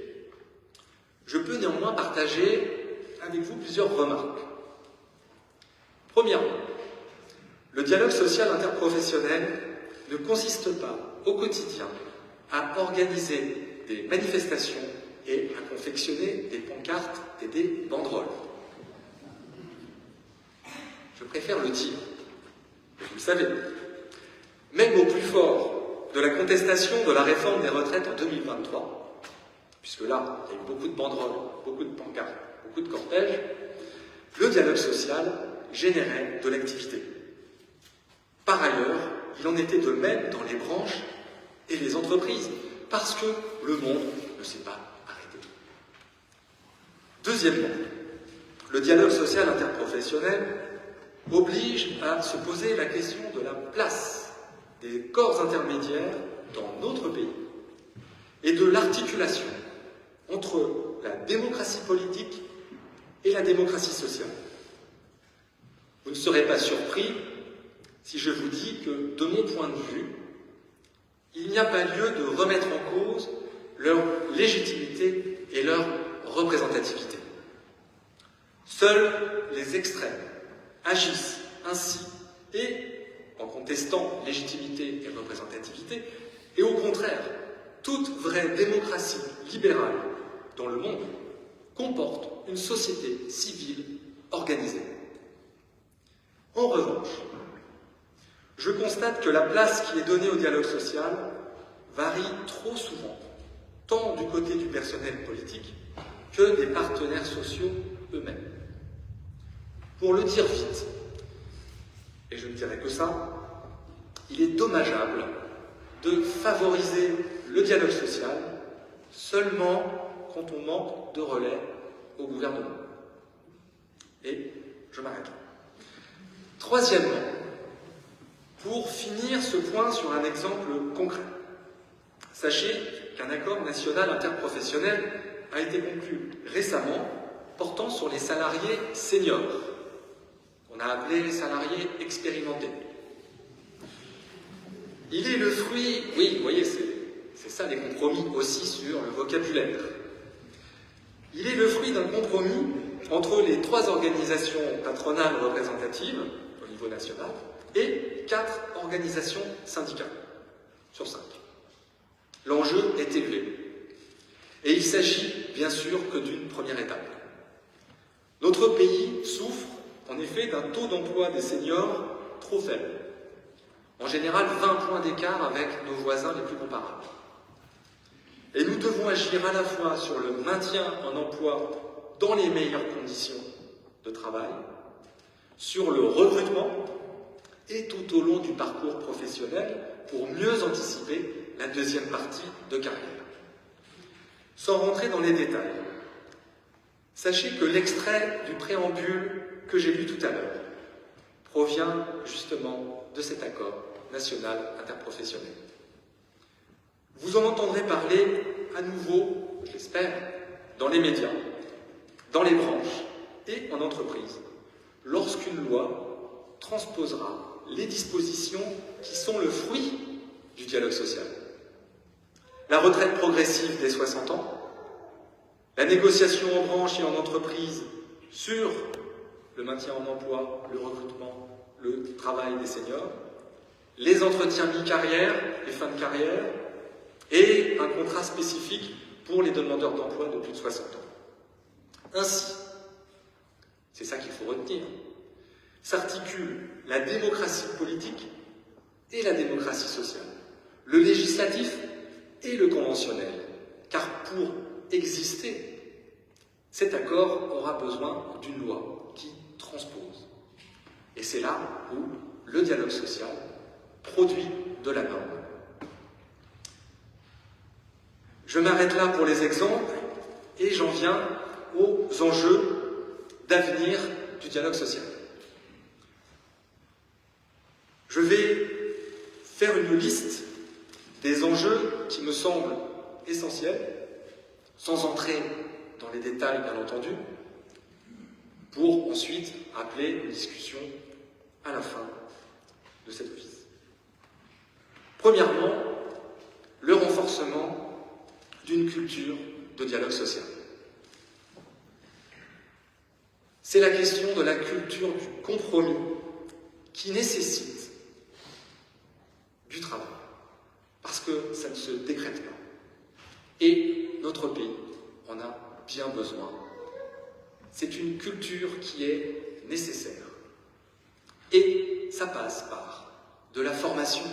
Je peux néanmoins partager avec vous plusieurs remarques. Premièrement, le dialogue social interprofessionnel ne consiste pas au quotidien à organiser des manifestations et à confectionner des pancartes et des banderoles. Je préfère le dire, vous le savez. Même au plus fort de la contestation de la réforme des retraites en 2023, puisque là, il y a eu beaucoup de banderoles, beaucoup de pancartes, beaucoup de cortèges, le dialogue social générait de l'activité. Par ailleurs, il en était de même dans les branches et les entreprises, parce que le monde ne s'est pas arrêté. Deuxièmement, le dialogue social interprofessionnel oblige à se poser la question de la place des corps intermédiaires dans notre pays et de l'articulation entre la démocratie politique et la démocratie sociale. Vous ne serez pas surpris si je vous dis que, de mon point de vue, il n'y a pas lieu de remettre en cause leur légitimité et leur représentativité. Seuls les extrêmes agissent ainsi et en contestant légitimité et représentativité, et au contraire, toute vraie démocratie libérale dans le monde comporte une société civile organisée. En revanche, je constate que la place qui est donnée au dialogue social varie trop souvent, tant du côté du personnel politique que des partenaires sociaux eux-mêmes. Pour le dire vite, et je ne dirais que ça, il est dommageable de favoriser le dialogue social seulement quand on manque de relais au gouvernement. Et je m'arrête là. Troisièmement, pour finir ce point sur un exemple concret, sachez qu'un accord national interprofessionnel a été conclu récemment portant sur les salariés seniors, qu'on a appelés les salariés expérimentés. Il est le fruit, oui, vous voyez, c'est ça les compromis aussi sur le vocabulaire. Il est le fruit d'un compromis entre les 3 organisations patronales représentatives au niveau national et 4 organisations syndicales sur 5. L'enjeu est élevé. Et il s'agit bien sûr que d'une première étape. Notre pays souffre en effet d'un taux d'emploi des seniors trop faible. En général, 20 points d'écart avec nos voisins les plus comparables. Et nous devons agir à la fois sur le maintien en emploi dans les meilleures conditions de travail, sur le recrutement et tout au long du parcours professionnel pour mieux anticiper la deuxième partie de carrière. Sans rentrer dans les détails, sachez que l'extrait du préambule que j'ai lu tout à l'heure provient justement de cet accord national interprofessionnel. Vous en entendrez parler à nouveau, je l'espère, dans les médias, dans les branches et en entreprise, lorsqu'une loi transposera les dispositions qui sont le fruit du dialogue social. La retraite progressive dès 60 ans, la négociation en branche et en entreprise sur le maintien en emploi, le recrutement, le travail des seniors, les entretiens mi-carrière, les fins de carrière, et un contrat spécifique pour les demandeurs d'emploi de plus de 60 ans. Ainsi, c'est ça qu'il faut retenir, s'articulent la démocratie politique et la démocratie sociale, le législatif et le conventionnel, car pour exister, cet accord aura besoin d'une loi qui transpose. Et c'est là où le dialogue social produit de la norme. Je m'arrête là pour les exemples et j'en viens aux enjeux d'avenir du dialogue social. Je vais faire une liste des enjeux qui me semblent essentiels, sans entrer dans les détails bien entendu, pour ensuite appeler une discussion à la fin de cette office. Premièrement, le renforcement d'une culture de dialogue social. C'est la question de la culture du compromis qui nécessite du travail, parce que ça ne se décrète pas. Et notre pays en a bien besoin. C'est une culture qui est nécessaire. Et ça passe par de la formation,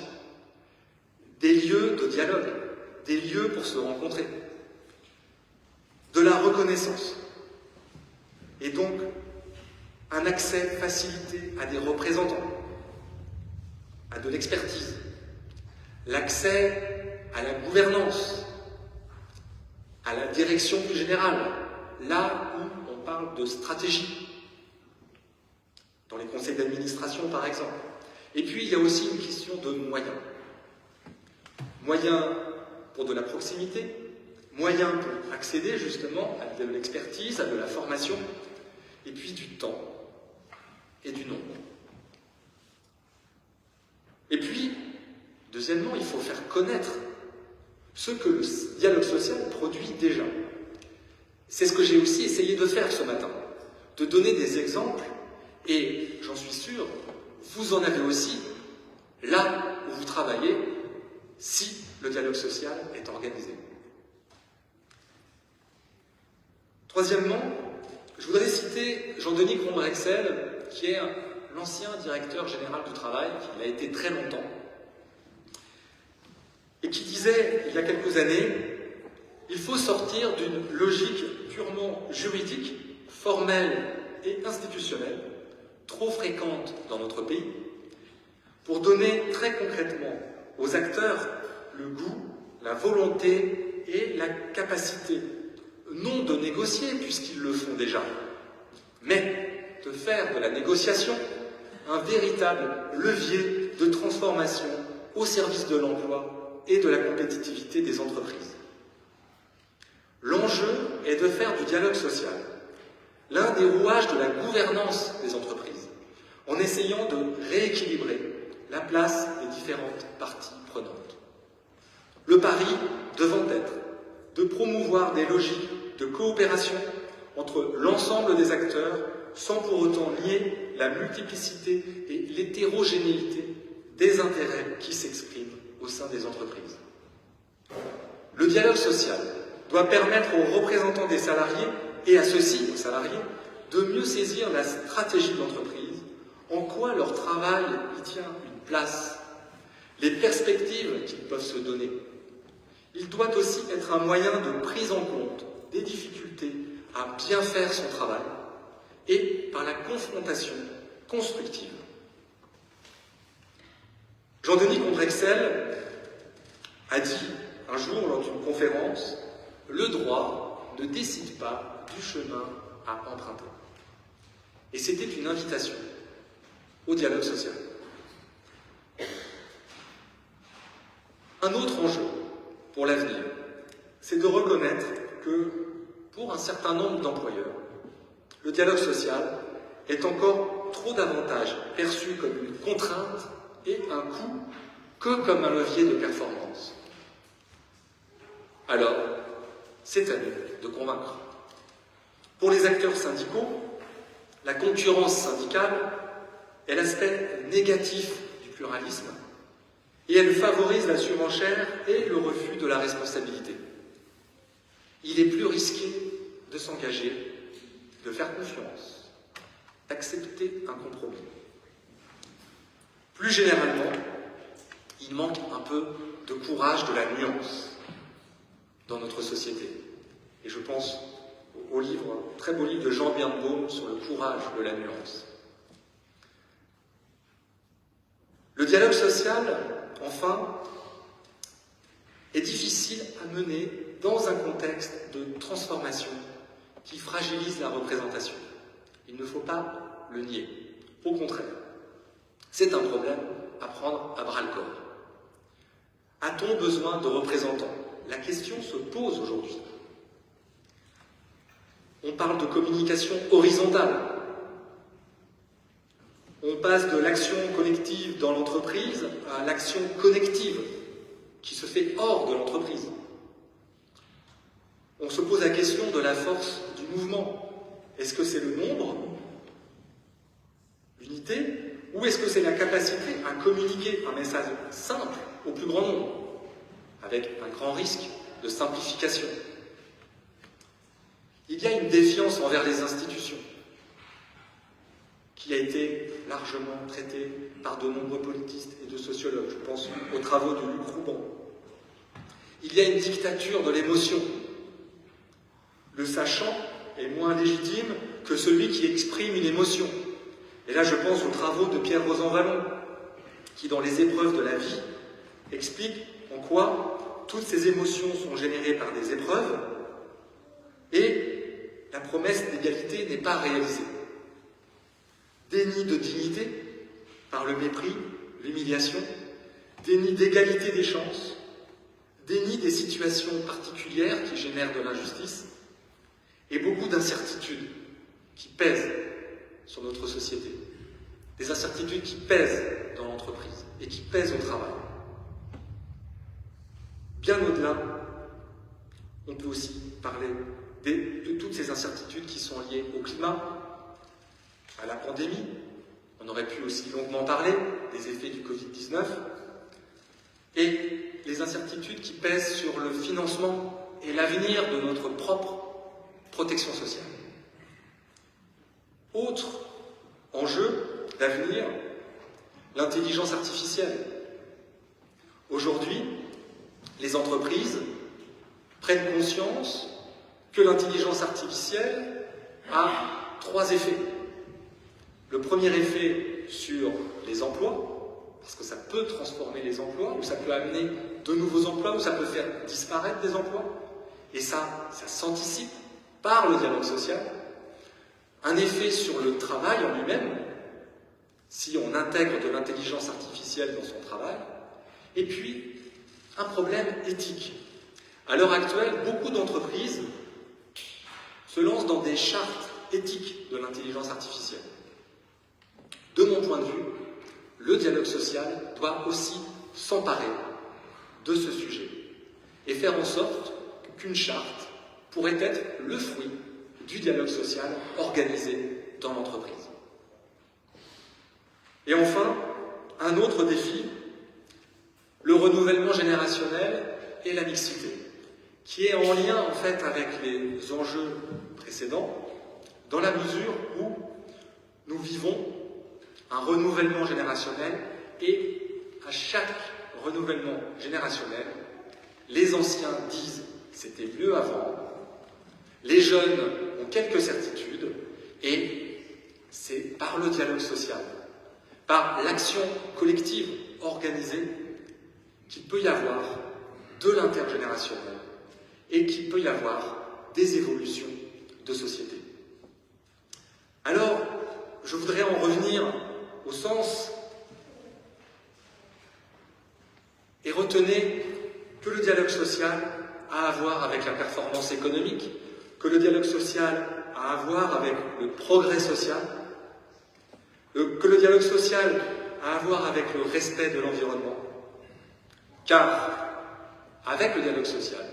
des lieux de dialogue, des lieux pour se rencontrer, de la reconnaissance, et donc un accès facilité à des représentants, à de l'expertise, l'accès à la gouvernance, à la direction plus générale, là où on parle de stratégie, dans les conseils d'administration par exemple. Et puis il y a aussi une question de moyens. Moyens pour de la proximité, moyens pour accéder justement à de l'expertise, à de la formation, et puis du temps et du nombre. Et puis, deuxièmement, il faut faire connaître ce que le dialogue social produit déjà. C'est ce que j'ai aussi essayé de faire ce matin, de donner des exemples, et j'en suis sûr, vous en avez aussi, là où vous travaillez, si le dialogue social est organisé. Troisièmement, je voudrais citer Jean-Denis Combrexel, qui est l'ancien directeur général du travail, qui l'a été très longtemps, et qui disait, il y a quelques années, il faut sortir d'une logique purement juridique, formelle et institutionnelle, trop fréquente dans notre pays, pour donner très concrètement aux acteurs le goût, la volonté et la capacité, non de négocier, puisqu'ils le font déjà, mais de faire de la négociation un véritable levier de transformation au service de l'emploi et de la compétitivité des entreprises. L'enjeu est de faire du dialogue social l'un des rouages de la gouvernance des entreprises, en essayant de rééquilibrer la place des différentes parties prenantes. Le pari devant être de promouvoir des logiques de coopération entre l'ensemble des acteurs sans pour autant nier la multiplicité et l'hétérogénéité des intérêts qui s'expriment au sein des entreprises. Le dialogue social doit permettre aux représentants des salariés et à ceux-ci, aux salariés, de mieux saisir la stratégie de l'entreprise, en quoi leur travail y tient une place, les perspectives qu'ils peuvent se donner. Il doit aussi être un moyen de prise en compte des difficultés à bien faire son travail et par la confrontation constructive. Jean-Denis Condrexel a dit un jour lors d'une conférence « Le droit ne décide pas du chemin à emprunter ». Et c'était une invitation au dialogue social. Un autre enjeu pour l'avenir, c'est de reconnaître que pour un certain nombre d'employeurs, le dialogue social est encore trop davantage perçu comme une contrainte et un coût que comme un levier de performance. Alors, c'est à nous de convaincre. Pour les acteurs syndicaux, la concurrence syndicale est l'aspect négatif du pluralisme et elle favorise la surenchère et le refus de la responsabilité. Il est plus risqué de s'engager, de faire confiance, d'accepter un compromis. Plus généralement, il manque un peu de courage, de la nuance dans notre société. Et je pense au livre, très beau livre de Jean Birnbaum sur le courage de la nuance. Le dialogue social, enfin, est difficile à mener dans un contexte de transformation qui fragilise la représentation. Il ne faut pas le nier. Au contraire, c'est un problème à prendre à bras-le-corps. A-t-on besoin de représentants? La question se pose aujourd'hui. On parle de communication horizontale. On passe de l'action collective dans l'entreprise à l'action connective qui se fait hors de l'entreprise. On se pose la question de la force du mouvement. Est-ce que c'est le nombre, l'unité, ou est-ce que c'est la capacité à communiquer un message simple au plus grand nombre, avec un grand risque de simplification? Il y a une défiance envers les institutions qui a été largement traitée par de nombreux politistes et de sociologues. Je pense aux travaux de Luc Rouban. Il y a une dictature de l'émotion. Le sachant est moins légitime que celui qui exprime une émotion. Et là, je pense aux travaux de Pierre Rosanvallon, qui, dans les épreuves de la vie, explique en quoi toutes ces émotions sont générées par des épreuves et la promesse d'égalité n'est pas réalisée. Déni de dignité par le mépris, l'humiliation, déni d'égalité des chances, déni des situations particulières qui génèrent de l'injustice et beaucoup d'incertitudes qui pèsent sur notre société. Des incertitudes qui pèsent dans l'entreprise et qui pèsent au travail. Bien au-delà, on peut aussi parler de toutes ces incertitudes qui sont liées au climat, à la pandémie. On aurait pu aussi longuement parler des effets du Covid-19 et les incertitudes qui pèsent sur le financement et l'avenir de notre propre protection sociale. Autre enjeu d'avenir, l'intelligence artificielle. Aujourd'hui, les entreprises prennent conscience que l'intelligence artificielle a 3 effets. Le premier effet sur les emplois, parce que ça peut transformer les emplois, ou ça peut amener de nouveaux emplois ou ça peut faire disparaître des emplois. Et ça s'anticipe par le dialogue social. Un effet sur le travail en lui-même, si on intègre de l'intelligence artificielle dans son travail. Et puis, un problème éthique. À l'heure actuelle, beaucoup d'entreprises se lancent dans des chartes éthiques de l'intelligence artificielle. De mon point de vue, le dialogue social doit aussi s'emparer de ce sujet et faire en sorte qu'une charte pourrait être le fruit du dialogue social organisé dans l'entreprise. Et enfin, un autre défi, le renouvellement générationnel et la mixité, qui est en lien en fait avec les enjeux précédents, dans la mesure où nous vivons un renouvellement générationnel et à chaque renouvellement générationnel, les anciens disent « c'était mieux avant », les jeunes ont quelques certitudes et c'est par le dialogue social, par l'action collective organisée qu'il peut y avoir de l'intergénérationnel et qu'il peut y avoir des évolutions de société. Alors, je voudrais en revenir au sens et retenez que le dialogue social a à voir avec la performance économique, que le dialogue social a à voir avec le progrès social, que le dialogue social a à voir avec le respect de l'environnement. Car, avec le dialogue social,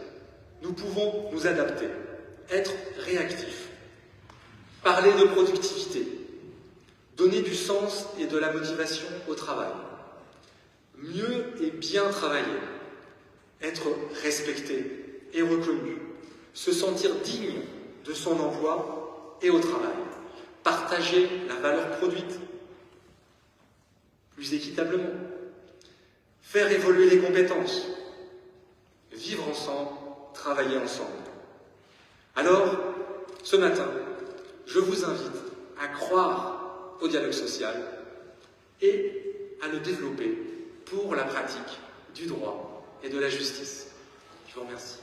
nous pouvons nous adapter, être réactifs, parler de productivité, donner du sens et de la motivation au travail, mieux et bien travailler, être respecté et reconnu, se sentir digne de son emploi et au travail, partager la valeur produite plus équitablement, faire évoluer les compétences, vivre ensemble, travailler ensemble. Alors, ce matin, je vous invite à croire au dialogue social et à le développer pour la pratique du droit et de la justice. Je vous remercie.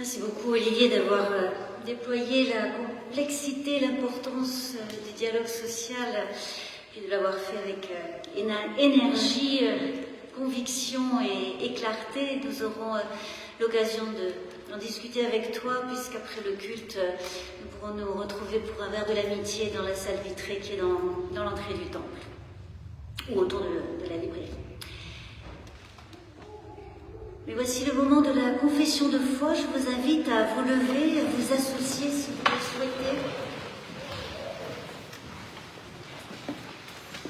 Merci beaucoup Olivier d'avoir déployé la complexité, l'importance du dialogue social et de l'avoir fait avec énergie, conviction et clarté. Nous aurons l'occasion d'en discuter avec toi puisqu'après le culte, nous pourrons nous retrouver pour un verre de l'amitié dans la salle vitrée qui est dans l'entrée du temple ou autour de la librairie. Mais voici le moment de la confession de foi. Je vous invite à vous lever, à vous associer si vous le souhaitez,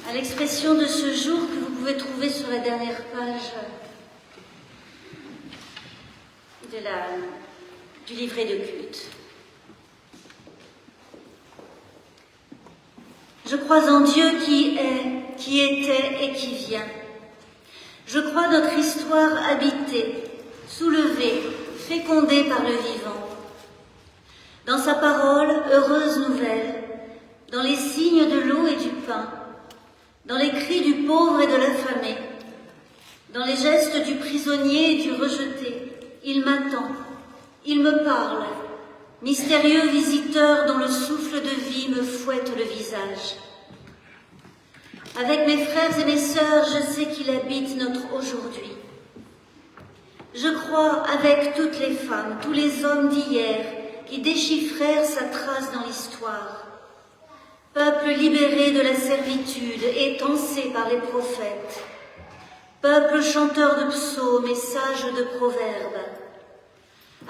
à l'expression de ce jour que vous pouvez trouver sur la dernière page du livret de culte. Je crois en Dieu qui est, qui était et qui vient. Je crois notre histoire habitée, soulevée, fécondée par le vivant. Dans sa parole, heureuse nouvelle, dans les signes de l'eau et du pain, dans les cris du pauvre et de l'affamé, dans les gestes du prisonnier et du rejeté, il m'attend, il me parle, mystérieux visiteur dont le souffle de vie me fouette le visage. Avec mes frères et mes sœurs, je sais qu'il habite notre aujourd'hui. Je crois avec toutes les femmes, tous les hommes d'hier qui déchiffrèrent sa trace dans l'histoire. Peuple libéré de la servitude et tensé par les prophètes. Peuple chanteur de psaumes et sage de proverbes.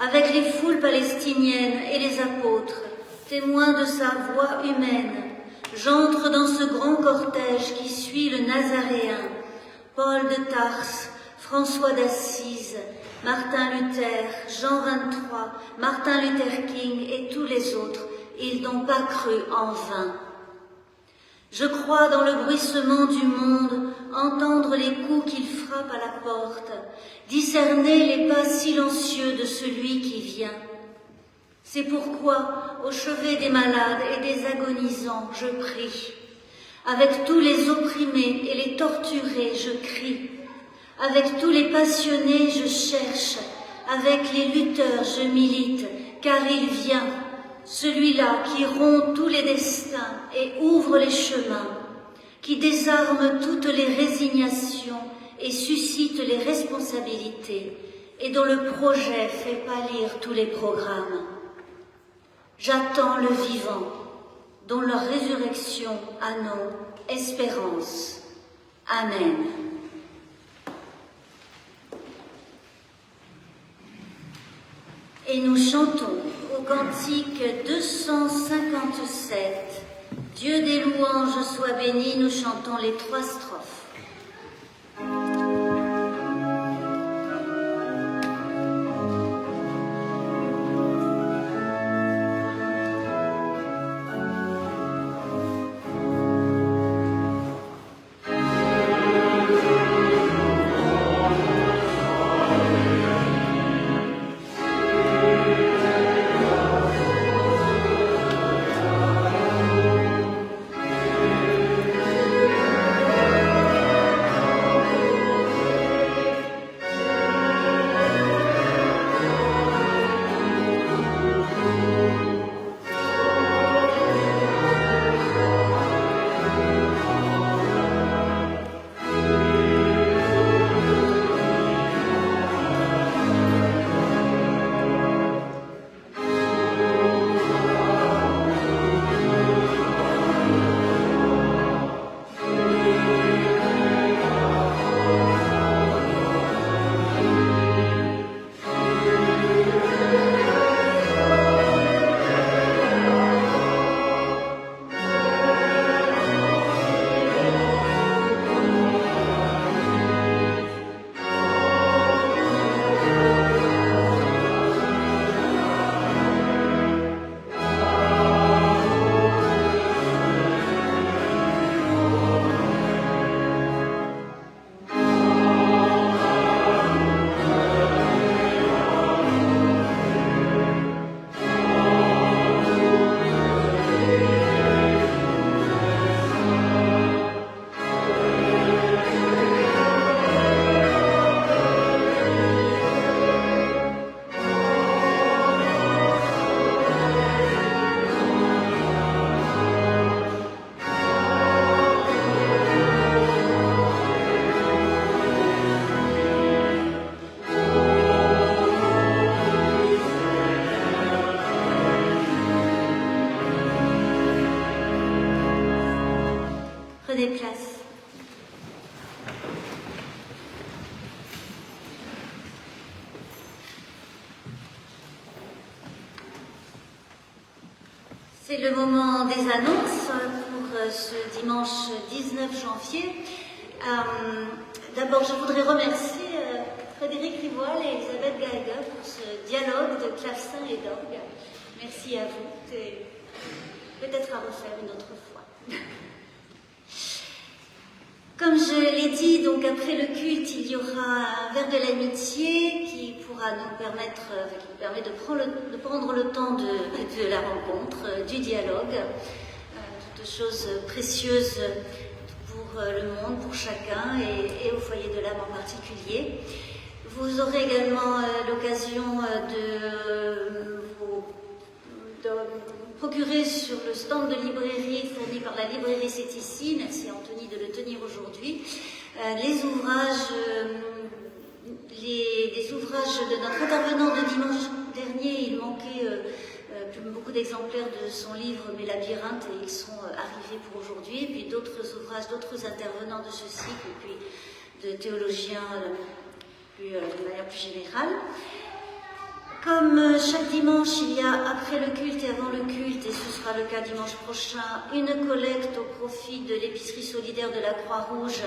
Avec les foules palestiniennes et les apôtres, témoins de sa voix humaine, j'entre dans ce grand cortège qui suit le Nazaréen, Paul de Tarse, François d'Assise, Martin Luther, Jean XXIII, Martin Luther King et tous les autres, ils n'ont pas cru en vain. Je crois dans le bruissement du monde, entendre les coups qu'il frappe à la porte, discerner les pas silencieux de celui qui vient. C'est pourquoi, au chevet des malades et des agonisants, je prie. Avec tous les opprimés et les torturés, je crie. Avec tous les passionnés, je cherche. Avec les lutteurs, je milite, car il vient, celui-là qui rompt tous les destins et ouvre les chemins, qui désarme toutes les résignations et suscite les responsabilités, et dont le projet fait pâlir tous les programmes. J'attends le vivant, dont la résurrection annonce espérance. Amen. Et nous chantons au cantique 257, Dieu des louanges soit béni, nous chantons les 3 strophes. C'est le moment des annonces pour ce dimanche 19 janvier. D'abord, je voudrais remercier Frédéric Rivoal et Elisabeth Gaëga pour ce dialogue de clavecin et d'orgue. Merci à vous et peut-être à refaire une autre fois. Comme je l'ai dit, donc après le culte, il y aura un verre de l'amitié qui pourra nous permettre, qui nous permet de prendre le temps de la rencontre, du dialogue, toutes choses précieuses pour le monde, pour chacun et au foyer de l'âme en particulier. Vous aurez également l'occasion de vous procurer sur le stand de librairie fourni par la librairie C'est ici, merci Anthony de le tenir aujourd'hui, les ouvrages de notre intervenant de dimanche dernier. Il manquait beaucoup d'exemplaires de son livre Mes labyrinthes et ils sont arrivés pour aujourd'hui, et puis d'autres ouvrages, d'autres intervenants de ce cycle, et puis de théologiens de manière plus générale. Comme chaque dimanche, il y a après le culte et avant le culte, et ce sera le cas dimanche prochain, une collecte au profit de l'épicerie solidaire de la Croix-Rouge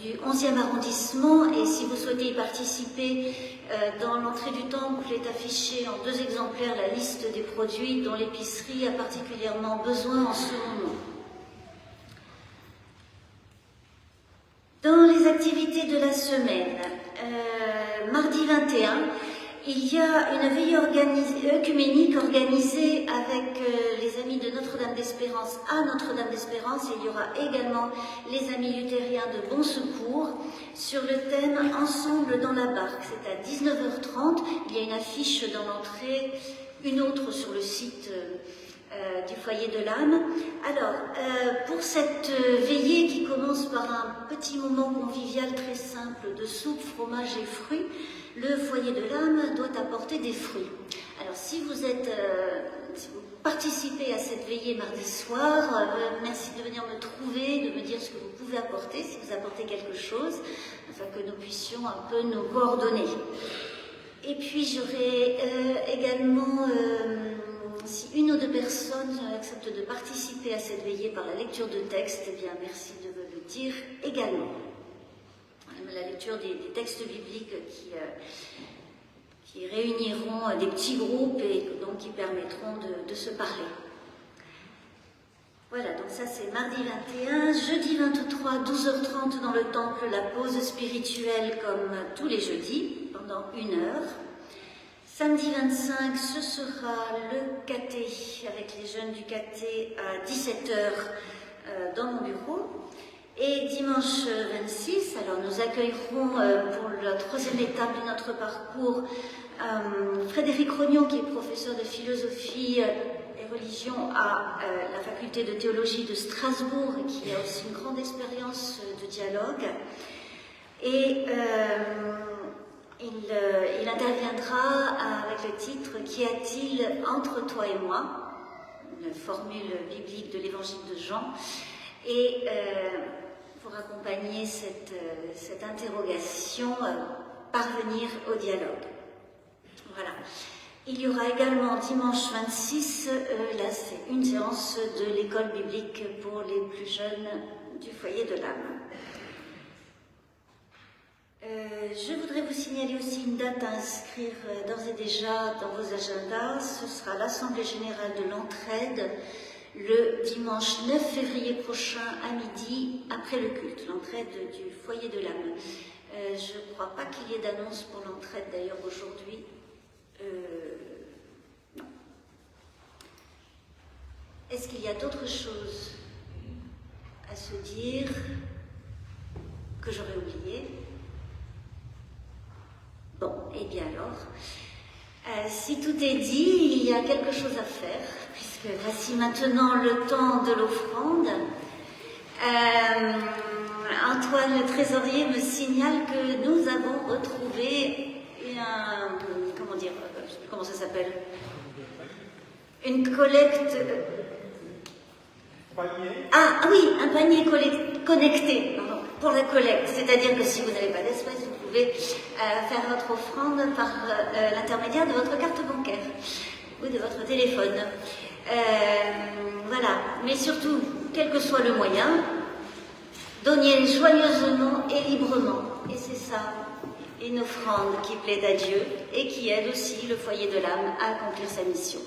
du 11e arrondissement. Et si vous souhaitez y participer, dans l'entrée du temple est affichée en 2 exemplaires la liste des produits dont l'épicerie a particulièrement besoin en ce moment. Dans les activités de la semaine, mardi 21, il y a une veillée œcuménique organisée avec les amis de Notre-Dame d'Espérance à Notre-Dame d'Espérance. Il y aura également les amis luthériens de Bon Secours sur le thème « Ensemble dans la barque ». C'est à 19h30. Il y a une affiche dans l'entrée, une autre sur le site du foyer de l'âme. Alors, pour cette veillée qui commence par un petit moment convivial très simple de soupe, fromage et fruits, le foyer de l'âme doit apporter des fruits. Alors, si vous participez à cette veillée mardi soir, merci de venir me trouver, de me dire ce que vous pouvez apporter, si vous apportez quelque chose, afin que nous puissions un peu nous coordonner. Et puis, j'aurai également... si une ou 2 personnes acceptent de participer à cette veillée par la lecture de textes, eh bien, merci de me le dire également. La lecture des textes bibliques qui réuniront des petits groupes et donc qui permettront de se parler. Voilà, donc ça c'est mardi 21, jeudi 23, 12h30 dans le temple, la pause spirituelle comme tous les jeudis, pendant 1 heure. Samedi 25, ce sera le caté avec les jeunes du caté à 17h dans mon bureau. Et dimanche 26, alors nous accueillerons pour la 3e étape de notre parcours Frédéric Rognon, qui est professeur de philosophie et religion à la faculté de théologie de Strasbourg et qui a aussi une grande expérience de dialogue. Et il interviendra avec le titre « Qu'y a-t-il entre toi et moi ?» une formule biblique de l'évangile de Jean. Et pour accompagner cette interrogation, parvenir au dialogue. Voilà. Il y aura également dimanche 26, là c'est une séance de l'école biblique pour les plus jeunes du foyer de l'âme. Je voudrais vous signaler aussi une date à inscrire d'ores et déjà dans vos agendas. Ce sera l'Assemblée générale de l'Entraide le dimanche 9 février prochain à midi, après le culte, l'entraide du foyer de l'âme. Je ne crois pas qu'il y ait d'annonce pour l'entraide d'ailleurs aujourd'hui. Non. Est-ce qu'il y a d'autres choses à se dire que j'aurais oublié? Bon, et bien alors, si tout est dit, il y a quelque chose à faire, puisque voici maintenant le temps de l'offrande. Antoine le trésorier me signale que nous avons retrouvé comment ça s'appelle? Une collecte... Ah oui, un panier connecté, pardon, pour la collecte. C'est-à-dire que si vous n'avez pas d'espèce, vous pouvez faire votre offrande par l'intermédiaire de votre carte bancaire ou de votre téléphone. Voilà, mais surtout, quel que soit le moyen, donnez joyeusement et librement. Et c'est ça, une offrande qui plaît à Dieu et qui aide aussi le foyer de l'âme à accomplir sa mission.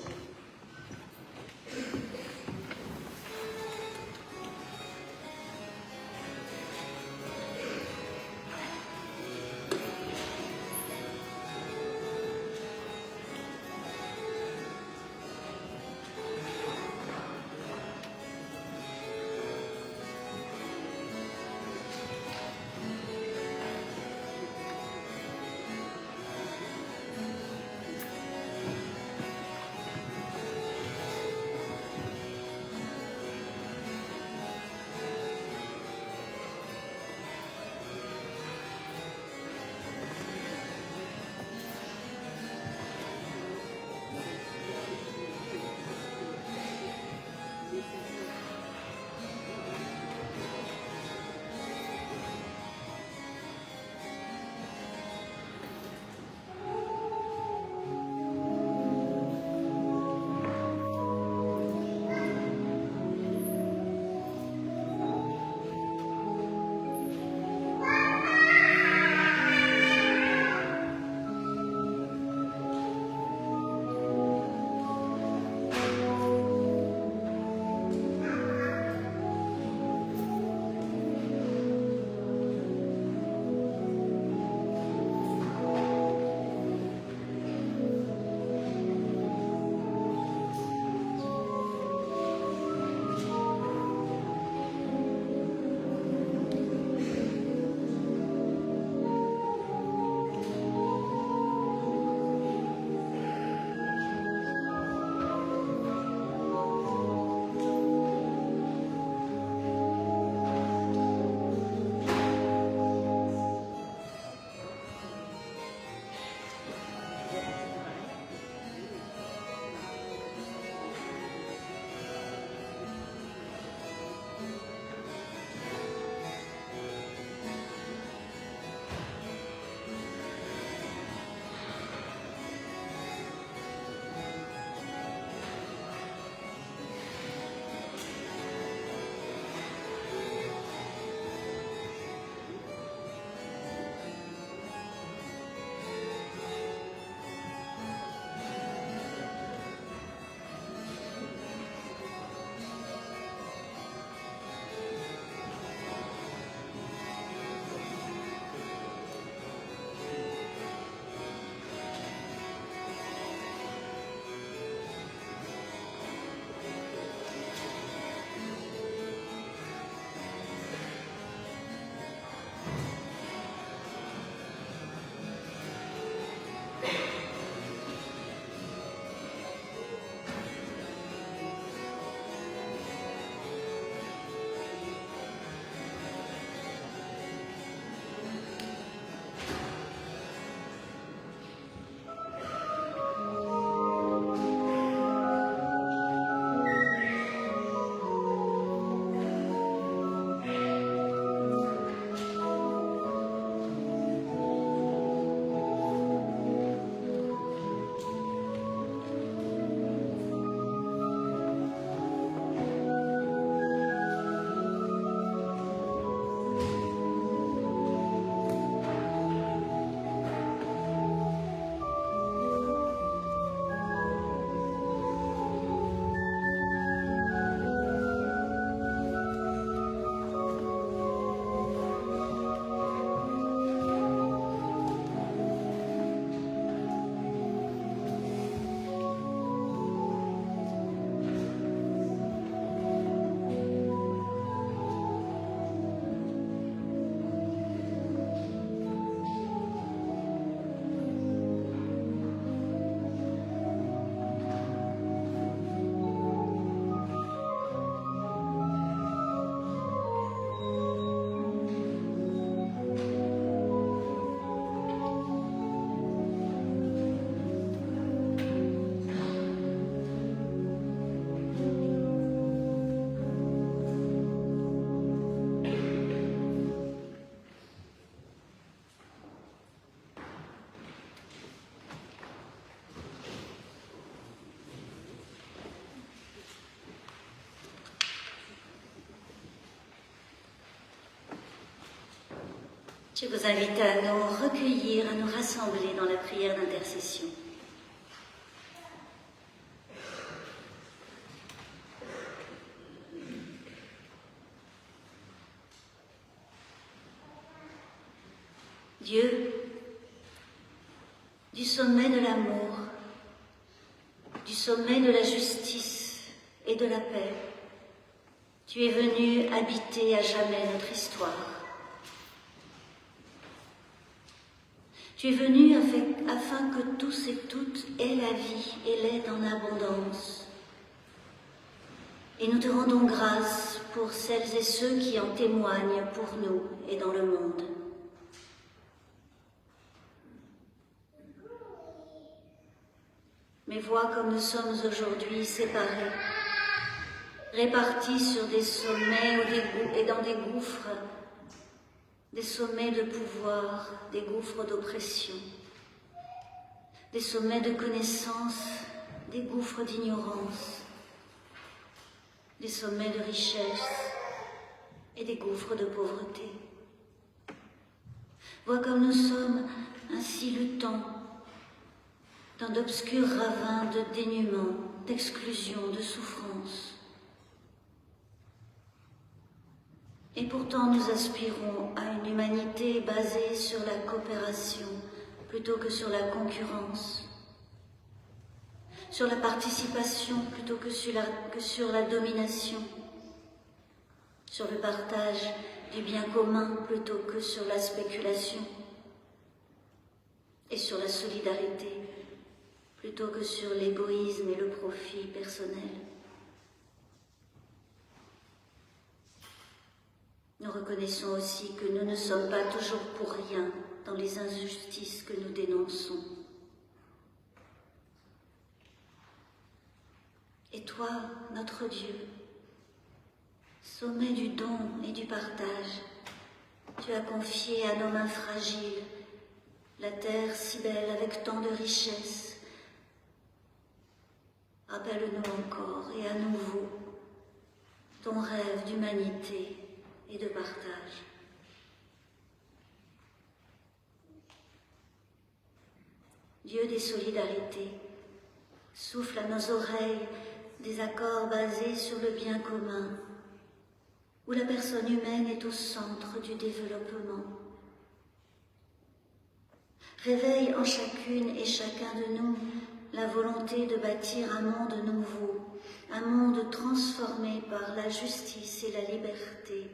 Je vous invite à nous recueillir, à nous rassembler dans la prière d'intercession. Dieu, du sommet de l'amour, du sommet de la justice et de la paix, tu es venu habiter à jamais notre histoire. Tu es venu afin que tous et toutes aient la vie et l'aient en abondance. Et nous te rendons grâce pour celles et ceux qui en témoignent pour nous et dans le monde. Mais vois comme nous sommes aujourd'hui séparés, répartis sur des sommets et dans des gouffres, des sommets de pouvoir, des gouffres d'oppression, des sommets de connaissance, des gouffres d'ignorance, des sommets de richesse et des gouffres de pauvreté. Vois comme nous sommes ainsi luttants dans d'obscurs ravins de dénuement, d'exclusion, de souffrance. Et pourtant nous aspirons à une humanité basée sur la coopération plutôt que sur la concurrence, sur la participation plutôt que sur la domination, sur le partage du bien commun plutôt que sur la spéculation, et sur la solidarité plutôt que sur l'égoïsme et le profit personnel. Nous reconnaissons aussi que nous ne sommes pas toujours pour rien dans les injustices que nous dénonçons. Et toi, notre Dieu, sommet du don et du partage, tu as confié à nos mains fragiles la terre si belle avec tant de richesses. Rappelle-nous encore et à nouveau ton rêve d'humanité et de partage. Dieu des solidarités, souffle à nos oreilles des accords basés sur le bien commun, où la personne humaine est au centre du développement. Réveille en chacune et chacun de nous la volonté de bâtir un monde nouveau, un monde transformé par la justice et la liberté,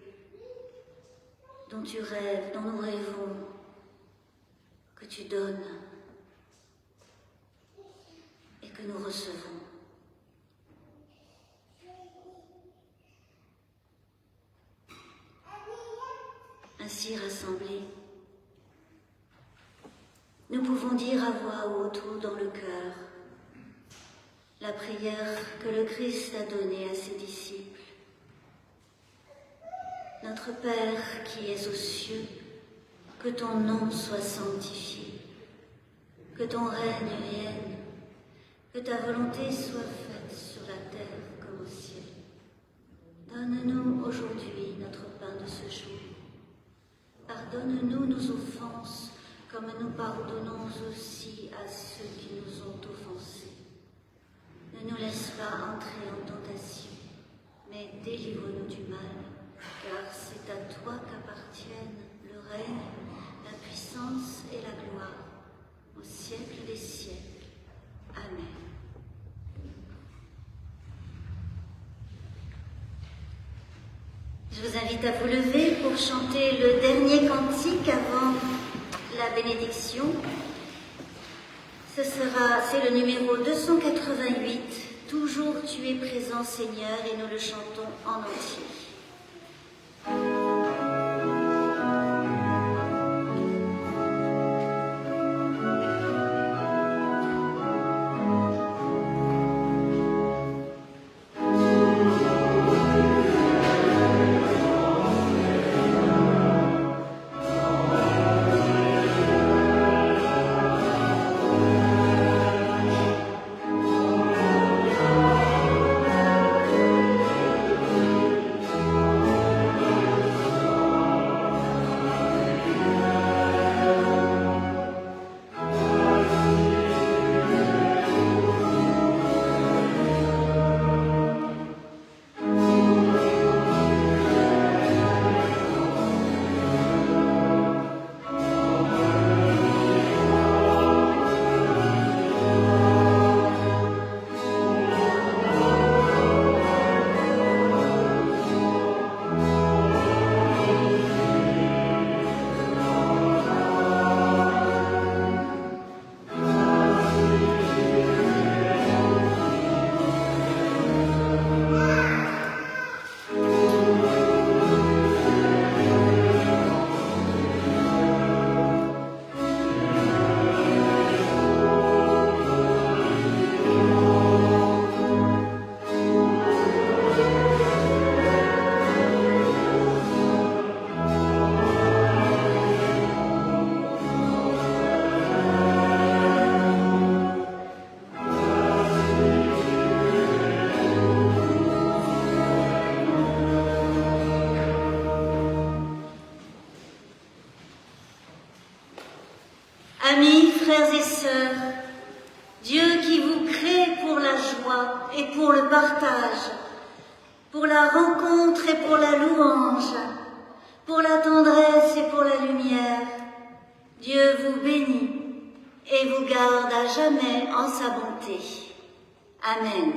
dont tu rêves, dont nous rêvons, que tu donnes et que nous recevons. Ainsi rassemblés, nous pouvons dire à voix haute ou dans le cœur la prière que le Christ a donnée à ses disciples. Notre Père qui es aux cieux, que ton nom soit sanctifié, que ton règne vienne, que ta volonté soit faite sur la terre comme au ciel. Donne-nous aujourd'hui notre pain de ce jour. Pardonne-nous nos offenses, comme nous pardonnons aussi à ceux qui nous ont offensés. Ne nous laisse pas entrer en tentation, mais délivre-nous du mal, car c'est à toi qu'appartiennent le règne, la puissance et la gloire, au siècle des siècles. Amen. Je vous invite à vous lever pour chanter le dernier cantique avant la bénédiction. C'est le numéro 288, « Toujours tu es présent Seigneur » et nous le chantons en entier. le partage, pour la rencontre et pour la louange, pour la tendresse et pour la lumière. Dieu vous bénit et vous garde à jamais en sa bonté. Amen.